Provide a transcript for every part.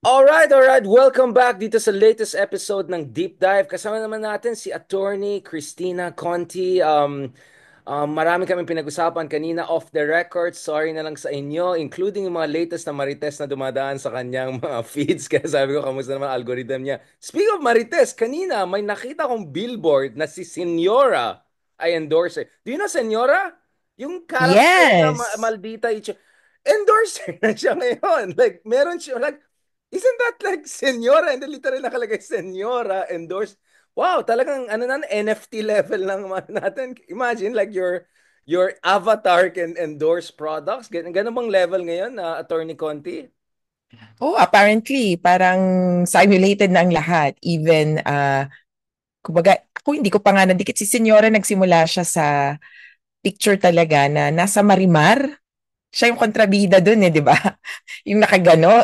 Alright. Welcome back dito sa latest episode ng Deep Dive. Kasama naman natin si Attorney Christina Conti. Marami kami pinag-usapan kanina off the record. Sorry na lang sa inyo, including yung mga latest na Marites na dumadaan sa kanyang mga feeds. Kaya sabi ko, kamusta naman algorithm niya? Speak of Marites, kanina may nakita kong billboard na si Senyora ay endorser. Do you know Senyora? Yung character na Yes. Maldita endorser na siya ngayon. Like, meron siya, like, isn't that like Senyora? And then literal nakalagay Senyora endorsed. Wow, talagang ano na NFT level lang natin. Imagine like your avatar can endorse products. Ganun bang level ngayon na Attorney Conti? Oh, apparently, parang simulated na ang lahat. Even, kumbaga, ako hindi ko pa nga nadikit. Si Senyora nagsimula siya sa picture talaga na nasa Marimar. Siya yung kontrabida dun eh, di ba? Yung nakagano.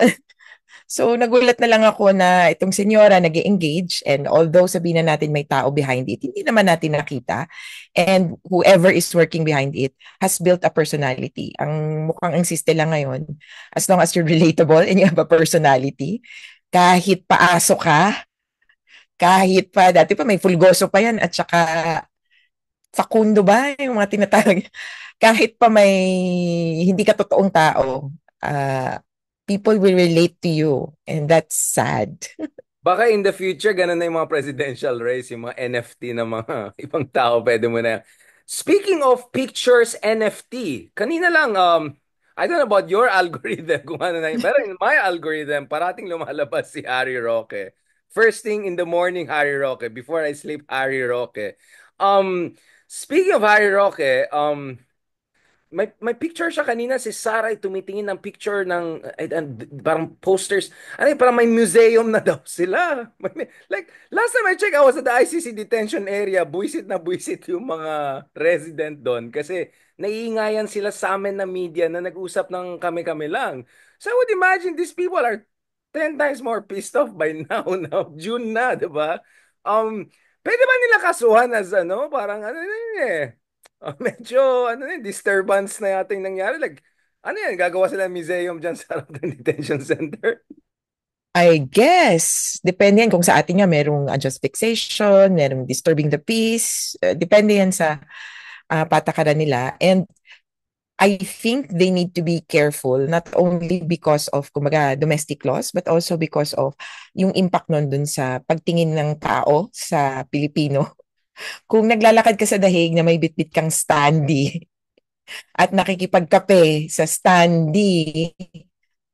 So nagulat na lang ako na itong senyora nag engage, and although sabihin na natin may tao behind it, hindi naman natin nakita. And whoever is working behind it has built a personality. Ang mukhang insiste lang ngayon, as long as you're relatable and you have a personality, kahit paaso ka, kahit pa, dati pa may Fulgoso pa yan, at saka Facundo ba, yung mga tinatawag, kahit pa may hindi ka totoong tao, people will relate to you, and that's sad. Baka in the future, ganun na yung mga presidential race, yung mga NFT na mga ibang tao, pwede mo na. Speaking of pictures NFT, kanina lang, I don't know about your algorithm, kung ano na yun, pero in my algorithm, parating lumalabas si Harry Roque. First thing in the morning, Harry Roque. Before I sleep, Harry Roque. Um, Speaking of Harry Roque, may picture siya kanina si Sarah ay tumitingin ng picture ng parang posters. Ano yun, parang may museum na daw sila. Like last time I checked, I was at the ICC detention area. Buisit yung mga resident doon kasi naiingayan sila sa amin na media na nag-usap ng kami-kami lang. So I would imagine these people are 10 times more pissed off by now. Now June na, 'di ba? Um, Pwede ba nila kasuhan as ano, parang ano yun eh. Medyo, ano yun, disturbance na yata yung nangyari. Like, ano yan, gagawa sila ng museum dyan sa harap ng detention center? I guess, depende yan kung sa atin nga merong unjust fixation, merong disturbing the peace, depende yan sa patakaran nila. And I think they need to be careful, not only because of kumaga domestic laws, but also because of yung impact nun dun sa pagtingin ng tao sa Pilipino. Kung naglalakad ka sa dahig na may bitbit kang standee at nakikipagkape sa standee,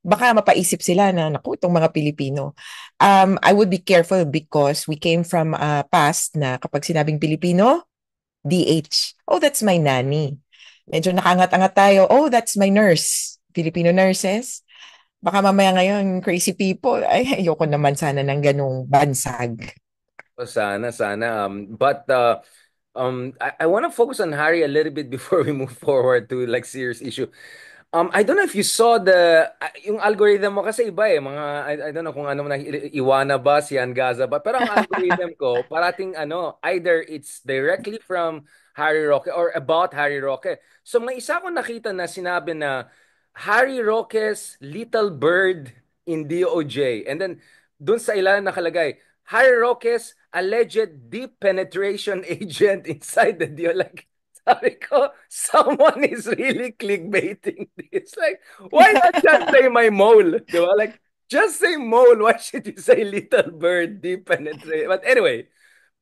baka mapaisip sila na, naku, itong mga Pilipino. I would be careful because we came from a past na kapag sinabing Pilipino, DH. Oh, that's my nanny. Medyo nakangat-angat tayo. Oh, that's my nurse. Filipino nurses. Baka mamaya ngayon, crazy people. Ay, ayoko naman sana ng ganong bansag. O sana. I want to focus on Harry a little bit before we move forward to like serious issue. I don't know if you saw yung algorithm mo kasi iba eh, I don't know kung ano na, Iwana ba, Sian Gaza ba, pero ang algorithm ko, parating ano, either it's directly from Harry Roque or about Harry Roque. So may isa akong nakita na sinabi na Harry Roque's Little Bird in DOJ. And then, dun sa ilalim nakalagay, Harry Roque's alleged deep penetration agent inside the DO. Like, sabi ko, someone is really clickbaiting this. Like, why not just say my mole? Di ba? Like, just say mole. Why should you say little bird, deep penetrate? But anyway,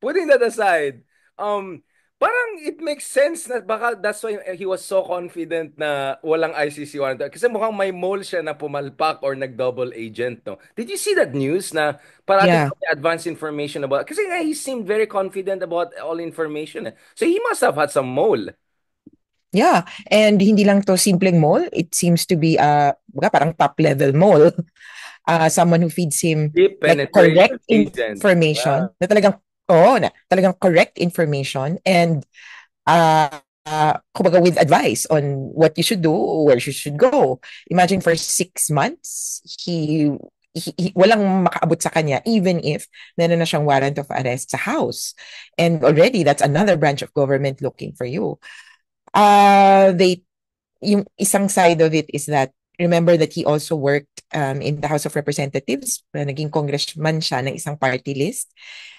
putting that aside, um, parang it makes sense na baka that's why he was so confident na walang ICC warrant. Kasi mukhang may mole siya na pumalpak or nag-double agent, no? Did you see that news na parating Yeah. daw may advanced information about, kasi nga he seemed very confident about all information. Eh. So he must have had some mole. Yeah. And hindi lang to simpleng mall. It seems to be parang top level mall. Someone who feeds him Deep like penetration correct agent. information Wow. na talagang talagang correct information, and kumbaga with advice on what you should do, where you should go. Imagine for 6 months, walang makaabot sa kanya even if meron na siyang warrant of arrest sa house. And already, that's another branch of government looking for you. They Yung isang side of it is that remember that he also worked in the House of Representatives. Naging congressman siya ng isang party list.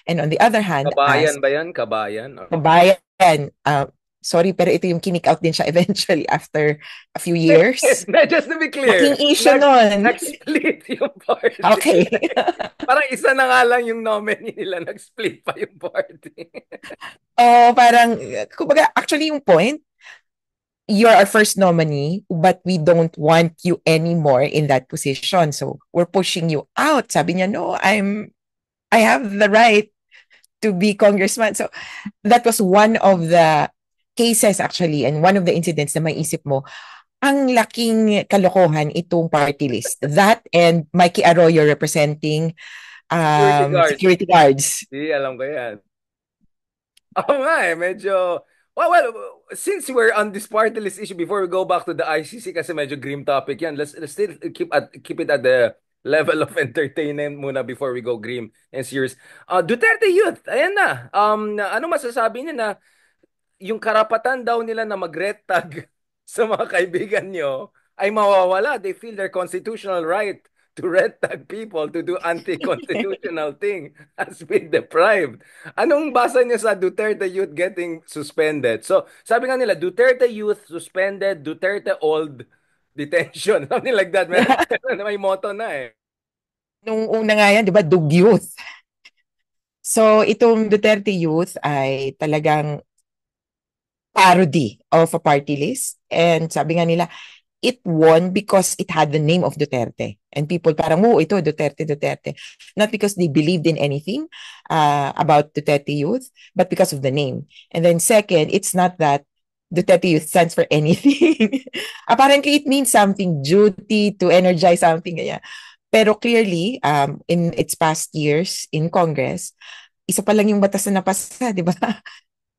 And on the other hand, as Kabayan ba yan? Kabayan? kabayan, sorry, pero ito yung kinik out din siya eventually after a few years. Just to be Laking clear, issue nun. nag-split yung party. Okay. Parang isa na nga lang yung nominee nila, nag-split pa yung party. Oh, parang, kumbaga, actually yung point, you're our first nominee, but we don't want you anymore in that position. So we're pushing you out. Sabi niya, no, I have the right to be congressman. So that was one of the cases actually, and one of the incidents na may isip mo, ang laking kalokohan itong party list. That and Mikey Arroyo representing security guards. Di, alam ko yan. Oo nga medyo... Well, since we're on this party list issue, before we go back to the ICC, kasi medyo grim topic yan, let's still keep it at the level of entertainment muna before we go grim and serious. Duterte Youth, ayan na. Ano masasabi niya na yung karapatan daw nila na mag-red tag sa mga kaibigan nyo ay mawawala. They feel their constitutional right to red tag people to do anti-constitutional thing has been deprived. Anong basa niyo sa Duterte Youth getting suspended? So, sabi nga nila, Duterte Youth suspended, Duterte Old detention. Something like that. May motto na eh. Nung una nga yan, di ba, Dug Youth. So, itong Duterte Youth ay talagang parody of a party list. And sabi nga nila, it won because it had the name of Duterte. And people parang, oh, ito, Duterte, Duterte. Not because they believed in anything about Duterte Youth, but because of the name. And then second, it's not that Duterte Youth stands for anything. Apparently, it means something, duty, to energize something. Ganyan. Pero clearly, in its past years in Congress, isa pa lang yung batas na napasa, di ba?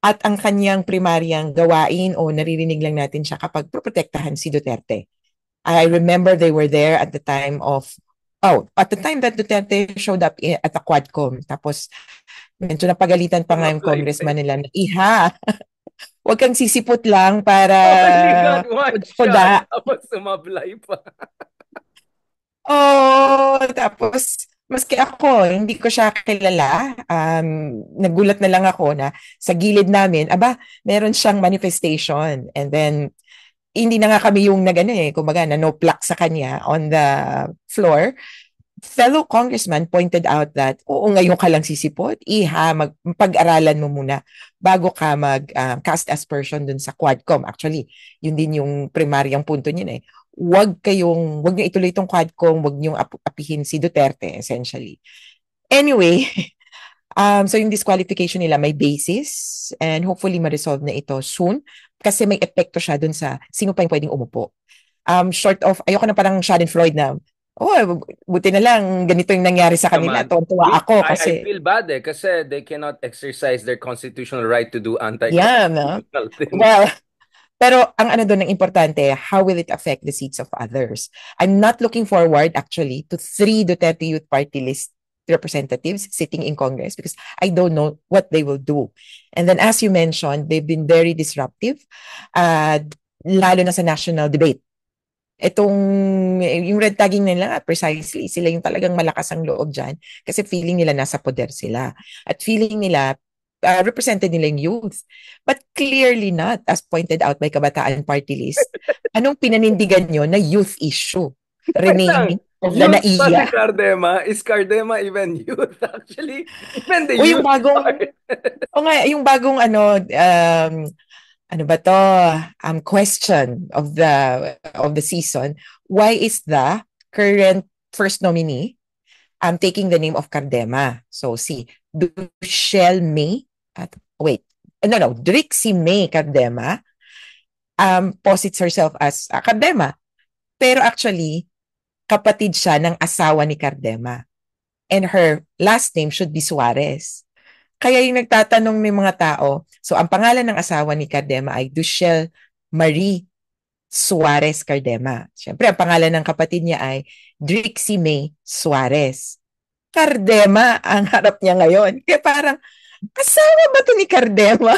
At ang kanyang primaryang gawain o naririnig lang natin siya kapag proprotektahan si Duterte. I remember they were there at the time at the time that Duterte showed up at the Quadcom. Tapos, medyo napagalitan pa nga yung congressman nila na, iha, huwag kang sisipot lang para one shot, tapos sumablay pa. Tapos maski ako, hindi ko siya kilala. Nagulat na lang ako na sa gilid namin, meron siyang manifestation. And then, hindi na nga kami yung kumbaga, na no plaque sa kanya on the floor. Fellow congressman pointed out that, oo, ngayon ka lang sisipot, pag-aralan mo muna bago ka cast aspersion dun sa Quadcom. Actually, yun din yung primaryang punto niya eh. Wag niyo ituloy itong Quadcom, wag niyo apihin si Duterte, essentially. Anyway, so yung disqualification nila may basis and hopefully ma-resolve na ito soon kasi may epekto siya dun sa sino pa yung pwedeng umupo. Short of, ayoko na parang Schadenfreude na, buti na lang ganito yung nangyari sa kanila. Tuwa ako kasi... I feel bad kasi they cannot exercise their constitutional right to do anti-constitutional things. Well, pero ang doon ng importante, how will it affect the seats of others? I'm not looking forward actually to 3 Duterte Youth Party list representatives sitting in Congress because I don't know what they will do. And then as you mentioned, they've been very disruptive, lalo na sa national debate. Yung red tagging nila, precisely, sila yung talagang malakas ang loob dyan kasi feeling nila nasa poder sila. At feeling nila represented nila yung youth. But clearly not, as pointed out by Kabataan Party List. Anong pinanindigan nyo na youth issue? Renaming of the NAIA. Si Cardema, is Cardema even youth? Actually, even the youth yung bagong question of the season, why is the current first nominee taking the name of Cardema? So see, Duchelle May Drixie May Cardema posits herself as Cardema. Pero actually, kapatid siya ng asawa ni Cardema. And her last name should be Suarez. Kaya yung nagtatanong ng mga tao, so ang pangalan ng asawa ni Cardema ay Duchelle Marie Suarez Cardema. Siyempre, ang pangalan ng kapatid niya ay Drixie May Suarez. Cardema ang harap niya ngayon. Kaya parang, asawa ba ito ni Cardema?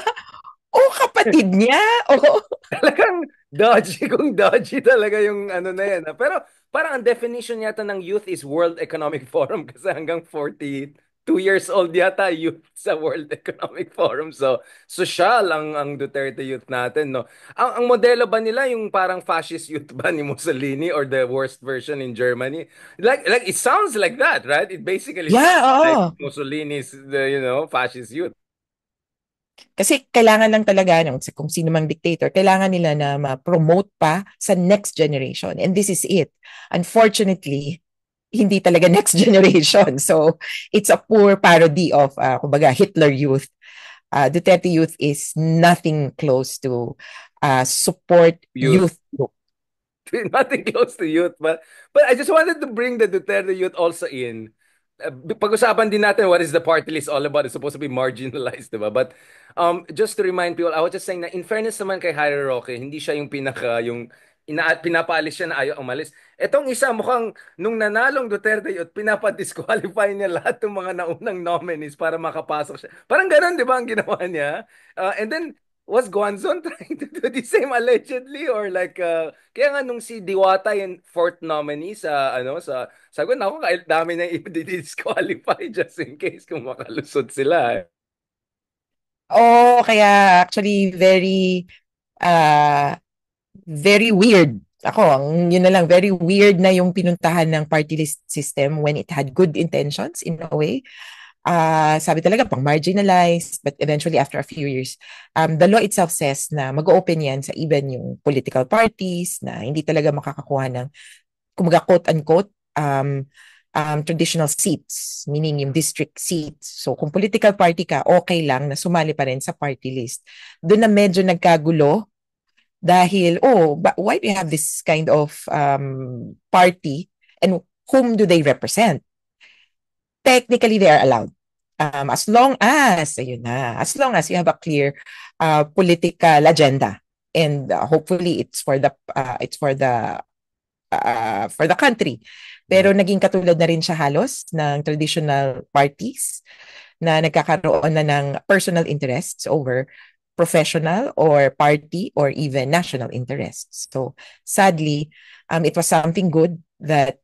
Oh, kapatid niya. Oh. Talagang dodgy kung dodgy talaga yung ano na yan. Pero parang ang definition yata ng youth is World Economic Forum kasi hanggang 42 years old yata youth sa World Economic Forum. So, social ang Duterte youth natin, no? Ang modelo ba nila yung parang fascist youth ba ni Mussolini or the worst version in Germany? Like it sounds like that, right? It basically Yeah, sounds like oo. Mussolini's fascist youth. Kasi kailangan lang talaga ng kung sino mang dictator, kailangan nila na ma-promote pa sa next generation. And this is it. Unfortunately, hindi talaga next generation. So, it's a poor parody of, kumbaga, Hitler Youth. Duterte Youth is nothing close to support Youth. youth group. Nothing close to youth, but I just wanted to bring the Duterte youth also in. Pag-usapan din natin what is the party list all about. It's supposed to be marginalized, diba? But just to remind people, I was just saying na in fairness naman kay Harry Roque, hindi siya yung pinapaalis siya na ayaw umalis. Etong isa mukhang nung nanalong Duterte youth, pinapa-disqualify niya lahat ng mga naunang nominees para makapasok siya. Parang ganun, di ba, ang ginawa niya? And then, was Guanzon trying to do the same allegedly or like kaya nga nung si Diwata yung fourth nominee sa sabi ko nako kahit dami na i-disqualify just in case kung makalusot sila. Oh, kaya actually uh, very weird. Ako, yun na lang, very weird na yung pinuntahan ng party list system when it had good intentions in a way. Sabi talaga, pang marginalized, but eventually after a few years, the law itself says na mag-open yan sa even yung political parties na hindi talaga makakakuha ng, kumaga quote-unquote, traditional seats, meaning yung district seats. So kung political party ka, okay lang na sumali pa rin sa party list. Doon na medyo nagkagulo dahil, why do you have this kind of party and whom do they represent? Technically, they are allowed. As long as, ayun na, as long as you have a clear political agenda and hopefully for the country. Mhm. Pero naging katulad na rin siya halos ng traditional parties na nagkakaroon na ng personal interests over professional or party or even national interests. So sadly, it was something good that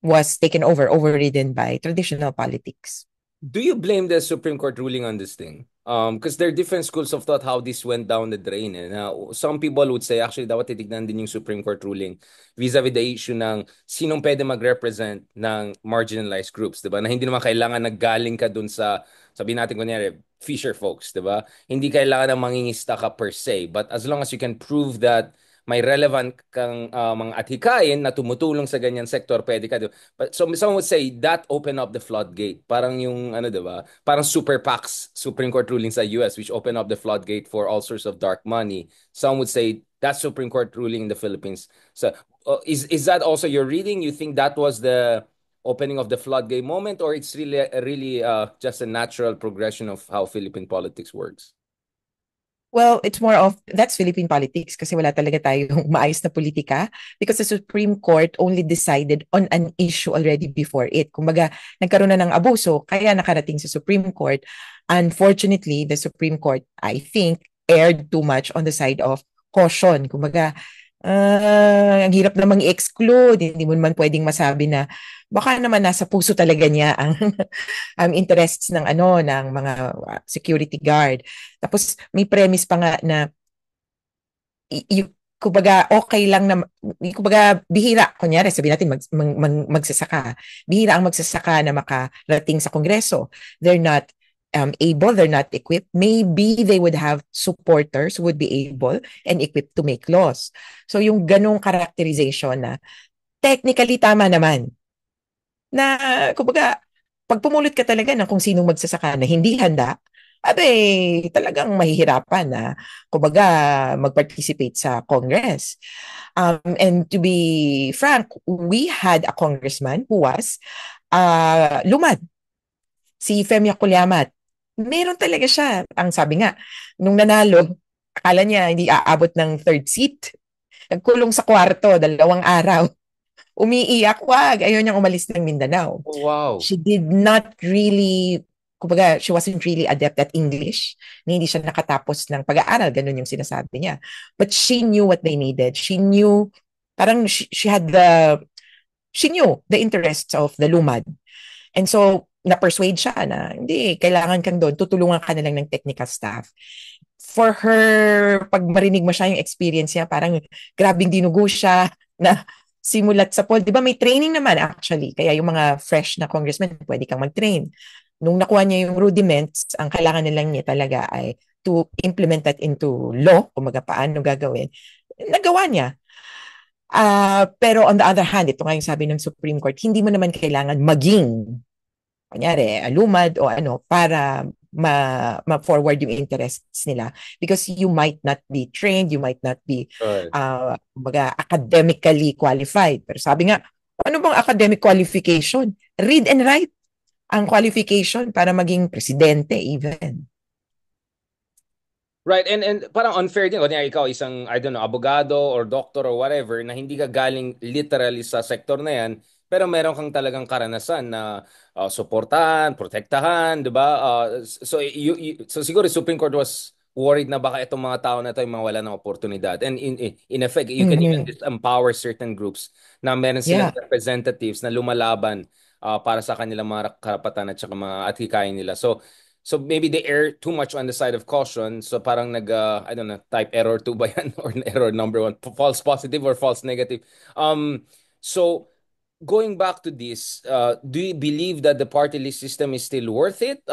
was taken over, overridden by traditional politics. Do you blame the Supreme Court ruling on this thing? Because there are different schools of thought how this went down the drain. Now, some people would say actually dapat titignan din yung Supreme Court ruling vis-a-vis the issue ng sinong pwede mag-represent ng marginalized groups, 'di ba? Na hindi naman kailangan naggaling ka dun sa sabi natin kunyari fisher folks, 'di ba? Hindi kailangan ng mangingista ka per se, but as long as you can prove that may relevant kang mga athikain na tumutulong sa ganyan sektor, pwede ka. But so some would say that opened up the floodgate. Parang yung ano 'di ba? Parang super PACs Supreme Court ruling sa US which opened up the floodgate for all sorts of dark money. Some would say that Supreme Court ruling in the Philippines. So is that also your reading? You think that was the opening of the floodgate moment or it's really just a natural progression of how Philippine politics works? Well, it's more of, that's Philippine politics kasi wala talaga tayong maayos na politika because the Supreme Court only decided on an issue already before it. Kumbaga, nagkaroon na ng abuso, kaya nakarating sa Supreme Court. Unfortunately, the Supreme Court, I think, erred too much on the side of caution. Kumbaga, ang hirap namang i-exclude. Hindi mo naman pwedeng masabi na baka naman nasa puso talaga niya ang interests ng ng mga security guard. Tapos may premise pa nga na kumbaga okay lang na kumbaga bihira kunyari sabi natin magsasaka. Bihira ang magsasaka na makarating sa Kongreso. They're not able, they're not equipped. Maybe they would have supporters who would be able and equipped to make laws. So yung ganong characterization na technically tama naman na kumbaga pag pumulot ka talaga ng kung sinong magsasaka na hindi handa, talagang mahihirapan na kumbaga mag-participate sa Congress. And to be frank, we had a congressman who was lumad, si Femi Yakuliamat. Meron talaga siya. Ang sabi nga, nung nanalo, akala niya hindi aabot ng third seat. Nagkulong sa kwarto, 2 araw. Umiiyak, wag. Ayaw niyang umalis ng Mindanao. Oh, wow. She did not really kumbaga, she wasn't really adept at English. Hindi siya nakatapos ng pag-aaral, ganun yung sinasabi niya. But she knew what they needed. She knew, parang she knew the interests of the lumad. And so, na-persuade siya na, hindi, kailangan kang doon, tutulungan ka na lang ng technical staff. For her, pag marinig mo siya yung experience niya, parang grabing dinugo siya na simulat sa poll. Di ba may training naman actually, kaya yung mga fresh na congressman, pwede kang mag-train. Nung nakuha niya yung rudiments, ang kailangan nilang niya talaga ay to implement that into law, kung paano gagawin, nagawa niya. Pero on the other hand, ito nga yung sabi ng Supreme Court, hindi mo naman kailangan maging, kunyari, lumad o ano, para ma-forward yung interests nila. Because you might not be trained, you might not be Right. academically qualified. Pero sabi nga, ano bang academic qualification? Read and write ang qualification para maging presidente even. Right, and parang unfair din. Kunya ikaw isang, I don't know, abogado or doctor or whatever na hindi ka galing literally sa sektor na yan, pero meron kang talagang karanasan na suportahan, protektahan, 'di ba? So so siguro Supreme Court was worried na baka itong mga tao na ito ay mawala ng oportunidad. And in effect, you can even Mm-hmm. disempower certain groups na meron silang Yeah. representatives na lumalaban para sa kanilang mga karapatan at saka mga atikain nila. So maybe they err too much on the side of caution. So parang I don't know, type error 2 ba yan? Or error number 1, false positive or false negative. So going back to this, do you believe that the party list system is still worth it,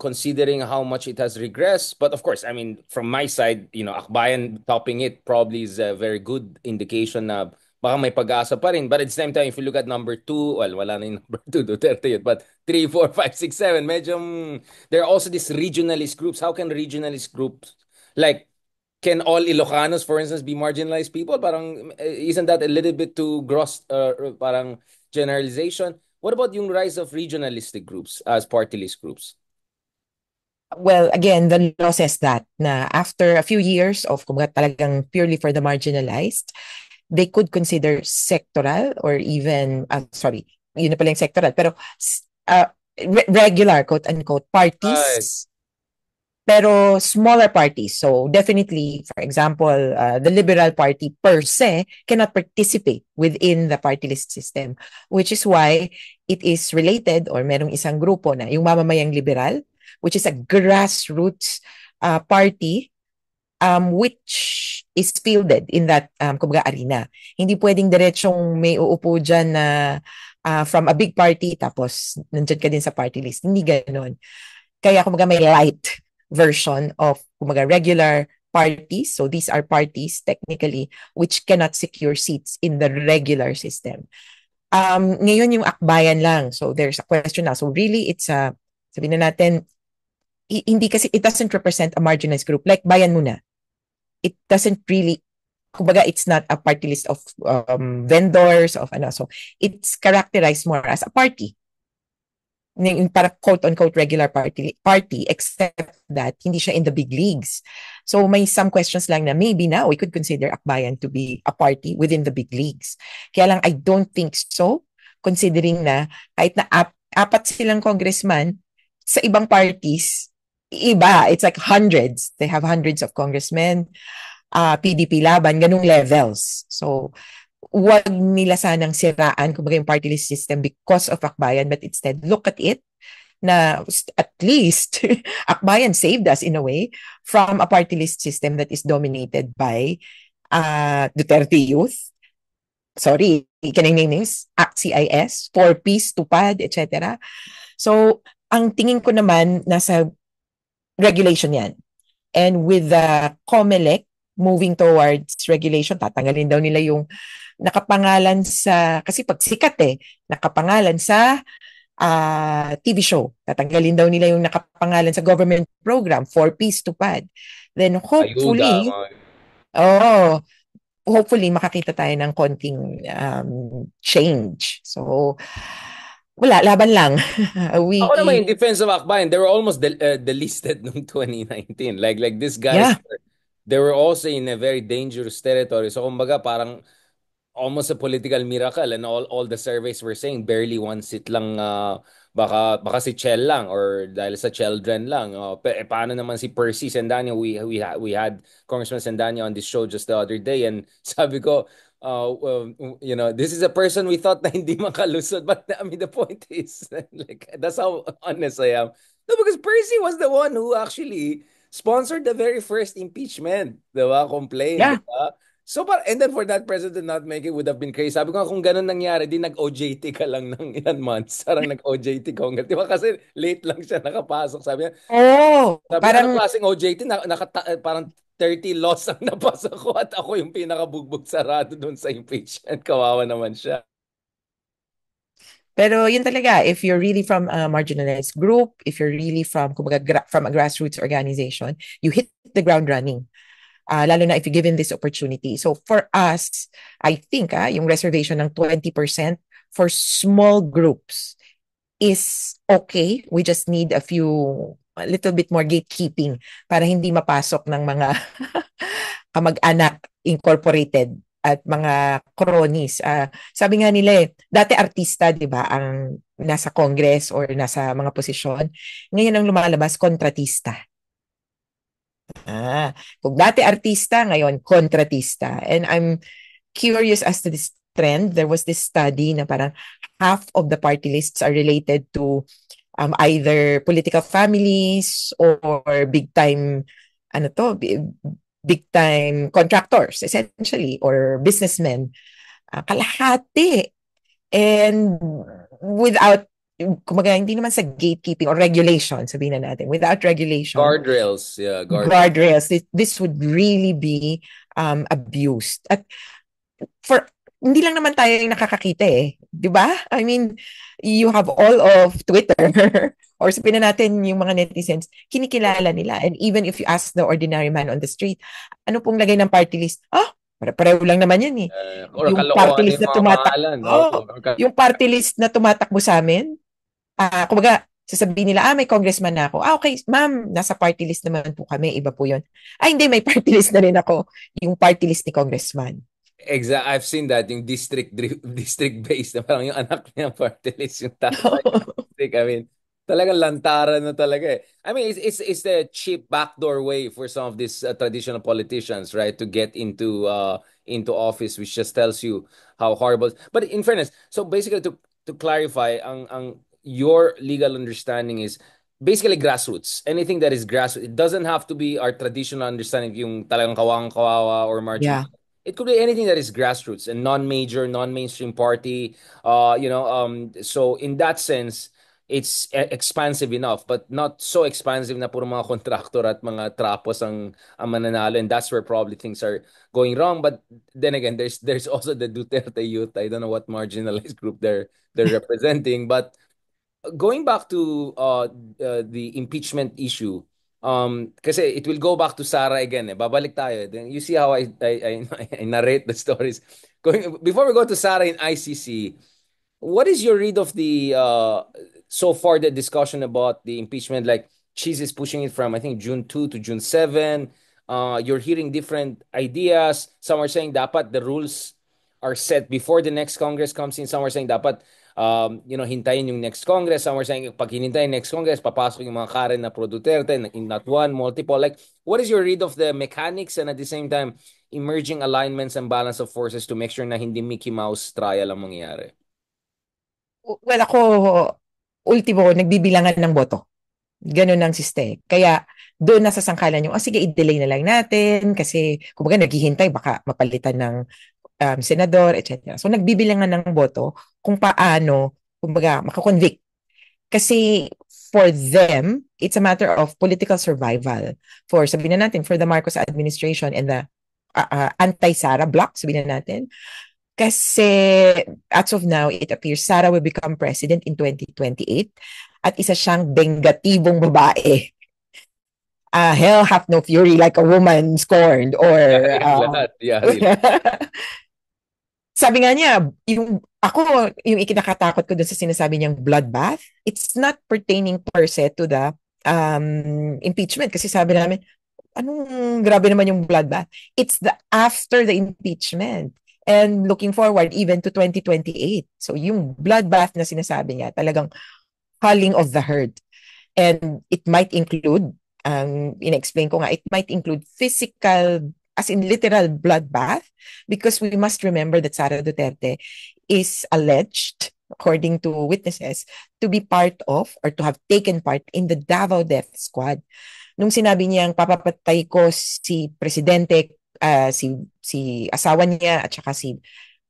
considering how much it has regressed? But of course, I mean, from my side, Akbayan topping it probably is a very good indication na baka may pag-asa pa rin. But at the same time, if you look at number 2, well, wala na yung number 2, Duterte yun. But 3, 4, 5, 6, 7, medyo, there are also these regionalist groups. How can regionalist groups, like, can all Ilocanos, for instance, be marginalized people? Parang, isn't that a little bit too gross, parang generalization? What about yung rise of regionalistic groups as party list groups? Well, again, the law says that na after a few years of kumbaga talagang purely for the marginalized, they could consider sectoral or even, sorry, yun na pala yung sectoral, pero uh, regular, quote-unquote, Right. parties, pero smaller parties. So definitely, for example, the Liberal Party per se cannot participate within the party list system, which is why it is related or merong isang grupo na yung Mamamayang Liberal, which is a grassroots party which is fielded in that kumbaga arena. Hindi pwedeng diretsong may uupo dyan na from a big party tapos nandyan ka din sa party list. Hindi ganon. Kaya kumbaga may light version of kumbaga regular parties. So these are parties technically which cannot secure seats in the regular system. Ngayon yung akbayan lang. So there's a question now. So really it's sabihin na natin, hindi kasi it doesn't represent a marginalized group like Bayan Muna. It doesn't really, kumbaga it's not a party list of vendors of ano. So it's characterized more as a party. Yung para quote-unquote regular party except that hindi siya in the big leagues. So may some questions lang na maybe now we could consider Akbayan to be a party within the big leagues. Kaya lang I don't think so, considering na kahit na apat silang congressman sa ibang parties, iba, it's like hundreds. They have hundreds of congressmen, PDP laban, ganung levels. So wag nila sanang siraan kumbaga yung party list system because of Akbayan, but instead look at it na at least Akbayan saved us in a way from a party list system that is dominated by Duterte Youth. Sorry, can I name names? ACT-CIS, 4Ps, Tupad, etc. So, ang tingin ko naman nasa regulation yan. And with the COMELEC moving towards regulation, tatanggalin daw nila yung nakapangalan sa, kasi pag sikat nakapangalan sa TV show. Tatanggalin daw nila yung nakapangalan sa government program, 4Ps Tupad. Then Ayuda, hopefully, oh, hopefully makakita tayo ng konting change. So, wala, laban lang. ako naman in We, defense of Akbayan, they were almost delisted noong 2019. Like these guys, yeah, they were also in a very dangerous territory. So kumbaga parang almost a political miracle, and all the surveys were saying barely one seat lang baka si Chel lang or dahil sa children lang. Paano naman si Percy Sendanyo? We had Congressman Sendanyo on this show just the other day, and sabi ko, this is a person we thought na hindi makalusot. But I mean, the point is, like, that's how honest I am. No, because Percy was the one who actually sponsored the very first impeachment, diba? Complaint, Yeah. diba? So, and then for that president not make it would have been crazy. Sabi ko nga, kung ganun nangyari, di nag-OJT ka lang ng ilan months. Sarang nag-OJT Congress. Di ba kasi late lang siya nakapasok. Oh, Sabi niya, anong parang klaseng OJT? Parang 30 laws ang napasa ko at ako yung pinakabugbog sarado doon sa impeachment. Kawawa naman siya. pero yun talaga, if you're really from a marginalized group, if you're really from, kumbaga, from a grassroots organization, you hit the ground running. Lalo na if you given this opportunity. So for us, I think yung reservation ng 20% for small groups is okay. We just need a little bit more gatekeeping para hindi mapasok ng mga kamag-anak incorporated at mga cronies. Sabi nga nila dati artista, di ba, ang nasa Congress or nasa mga posisyon. Ngayon ang lumalabas, kontratista. Kung dati artista, ngayon kontratista. And I'm curious as to this trend. There was this study na parang half of the party lists are related to either political families or big time big time contractors essentially or businessmen. Kalahati. And without kumaga, hindi naman sa gatekeeping or regulation, sabihin na natin, without regulation, Guardrails, yeah, guardrails, this would really be abused. At hindi lang naman tayo yung nakakakita di ba? I mean, you have all of Twitter or sabihin na natin yung mga netizens, kinikilala nila. And even if you ask the ordinary man on the street, ano pong lagay ng party list? Pareho lang naman yan or yung party list na yung party list na tumatakbo sa amin, kumbaga, sasabihin nila, may congressman na ako. Okay, ma'am, nasa party list naman po kami, iba po yun. Hindi, may party list na rin ako, yung party list ni congressman. Exactly. I've seen that yung district based na parang yung anak niya party list yung tatay. I mean, talagang lantaran na talaga I mean, it's the cheap backdoor way for some of these traditional politicians, right, to get into office, which just tells you how horrible. But in fairness, so basically to clarify, ang your legal understanding is basically grassroots. Anything that is grassroots, it doesn't have to be our traditional understanding yung talagang kawang kawawa or marginal. Yeah. It could be anything that is grassroots and non-major, non-mainstream party. So in that sense, it's expansive enough, but not so expansive na puro mga kontraktor at mga trapos ang mananalo, and that's where probably things are going wrong. But then again, there's also the Duterte youth. I don't know what marginalized group they're representing, but going back to the impeachment issue. Kasi it will go back to Sara again. Babalik tayo. Then you see how I narrate the stories. Before we go to Sara in ICC, what is your read of the so far the discussion about the impeachment? Like Cheese is pushing it from I think June 2 to June 7. You're hearing different ideas. Some are saying dapat the rules are set before the next Congress comes in. Some are saying dapat hintayin yung next Congress. Some are saying pag hinintay next Congress, papasok yung mga Karen na pro Duterte, not one, multiple. Like, what is your read of the mechanics and at the same time, emerging alignments and balance of forces to make sure na hindi Mickey Mouse trial ang mangyayari? Well, ako, ultimo, nagbibilangan ng boto. Ganun ang siste. Kaya, doon nasa sangkalan yung, sige, i-delay na lang natin kasi, kumbaga, naghihintay, baka mapalitan ng senador, etc. So, nagbibilangan ng boto kung paano, kumbaga, makakonvict. Kasi, for them, it's a matter of political survival. For, sabihin na natin, for the Marcos administration and the anti-Sara bloc, sabihin na natin, kasi as of now, it appears Sara will become president in 2028 at isa siyang bengatibong babae. Hell hath no fury like a woman scorned or sabi nga niya, yung ikinakatakot ko dun sa sinasabi niyang bloodbath, it's not pertaining per se to the impeachment kasi sabi namin, anong grabe naman yung bloodbath? It's the after the impeachment. And looking forward even to 2028. So yung bloodbath na sinasabi niya, talagang culling of the herd. And it might include, in-explain ko nga, it might include physical, as in literal bloodbath, because we must remember that Sara Duterte is alleged, according to witnesses, to be part of or to have taken part in the Davao Death Squad. Nung sinabi niyang papapatay ko si Presidente, si asawa niya at saka si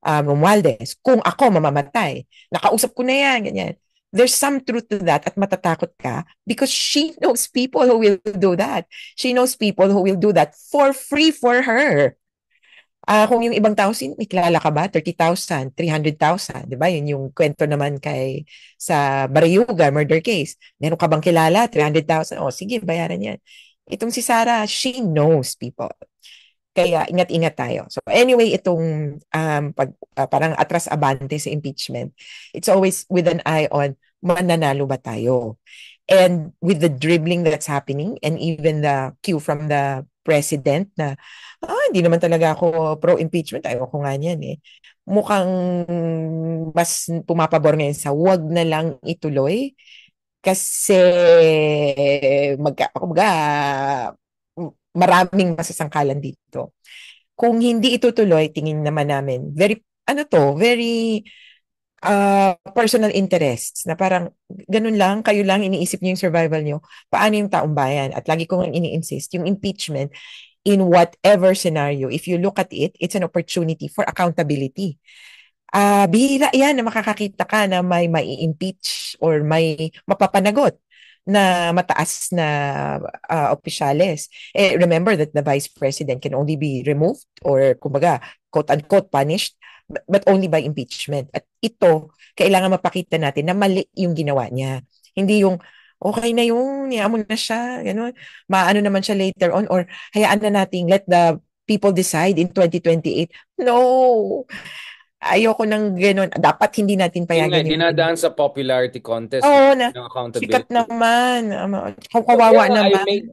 Romualdez, kung ako mamamatay, nakausap ko na yan, ganyan. There's some truth to that at matatakot ka because she knows people who will do that. She knows people who will do that for free for her. Kung yung ibang tao, may kilala ka ba? 30,000, 300,000, di ba? Yun yung kwento naman sa Barayuga murder case. Meron ka bang kilala? 300,000. Oh, sige, bayaran yan. Itong si Sarah, she knows people. Kaya ingat-ingat tayo. So anyway, itong parang atras-abante sa impeachment, it's always with an eye on mananalo ba tayo? And with the dribbling that's happening and even the cue from the president na hindi naman talaga ako pro-impeachment, ayoko nga niyan eh. Mukhang mas pumapabor ngayon sa wag na lang ituloy kasi maraming masasangkalan dito. Kung hindi itutuloy, tingin naman namin, very personal interests na parang ganun lang, kayo lang, iniisip niyo yung survival niyo. Paano yung taong bayan? At lagi ko nga ini-insist, yung impeachment, in whatever scenario, if you look at it, it's an opportunity for accountability. Bihira yan na makakakita ka na may mai-impeach or may mapapanagot na mataas na opisyales. Remember that the vice president can only be removed or kumbaga quote-unquote punished but only by impeachment. At ito, kailangan mapakita natin na mali yung ginawa niya. Hindi yung okay na yung niyaman na siya, gano'n. Maano naman siya later on or hayaan na nating let the people decide in 2028. No! Ayoko ng gano'n. Dapat hindi natin Yun nga, payagan yung dinadaan sa popularity contest Oo na. ng Sikat accountability. naman. Kaya Kawawa nga, I naman. made,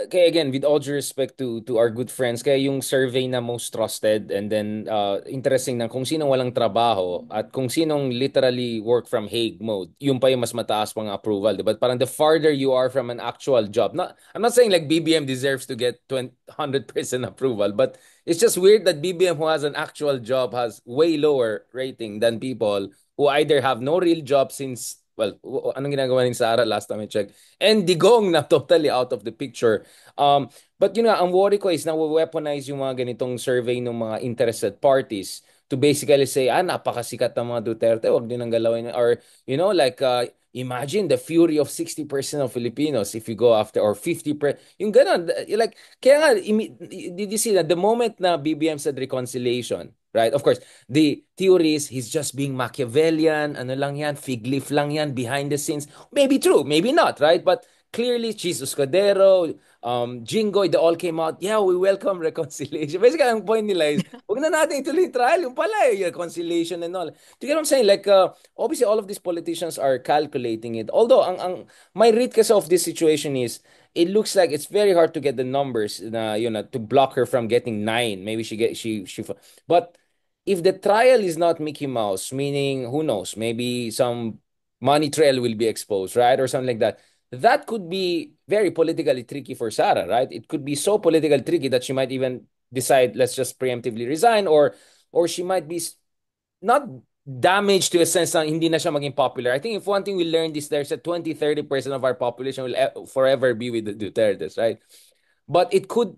kaya again, with all due respect to our good friends, kaya yung survey na most trusted and then interesting na kung sinong walang trabaho at kung sinong literally work from Hague mode, yung pa yung mas mataas pang approval, diba? Parang the farther you are from an actual job. I'm not saying like BBM deserves to get 100% approval, but it's just weird that BBM who has an actual job has way lower rating than people who either have no real job since, well, anong ginagawa ni Sarah last time I checked, and Digong na totally out of the picture. But yun nga, ang worry ko is na weaponize yung mga ganitong survey ng mga interested parties to basically say, napakasikat ng mga Duterte, wag din ang galawin. Or, like, imagine the fury of 60% of Filipinos if you go after, or 50%, yung ganun. Like, kaya nga, did you see that the moment na BBM said reconciliation, right? Of course, the theory is he's just being Machiavellian, ano lang yan, fig leaf lang yan, behind the scenes. Maybe true, maybe not, right? But clearly, Jesus Cordero, Jingoy, they all came out, yeah, we welcome reconciliation. Basically, ang point nila is, huwag na natin ituloy yung trial, yung pala, reconciliation and all. Do you get what I'm saying? Like, obviously, all of these politicians are calculating it. Although, my read kasi of this situation is, it looks like it's very hard to get the numbers na, to block her from getting 9. Maybe but if the trial is not Mickey Mouse, meaning who knows, maybe some money trail will be exposed, right? Or something like that. That could be very politically tricky for Sarah, right? It could be so politically tricky that she might even decide, let's just preemptively resign, or she might be not damaged to a sense na hindi na siya maging popular. I think if one thing we learned is there's a 20-30% of our population will forever be with the Dutertes, right? But it could,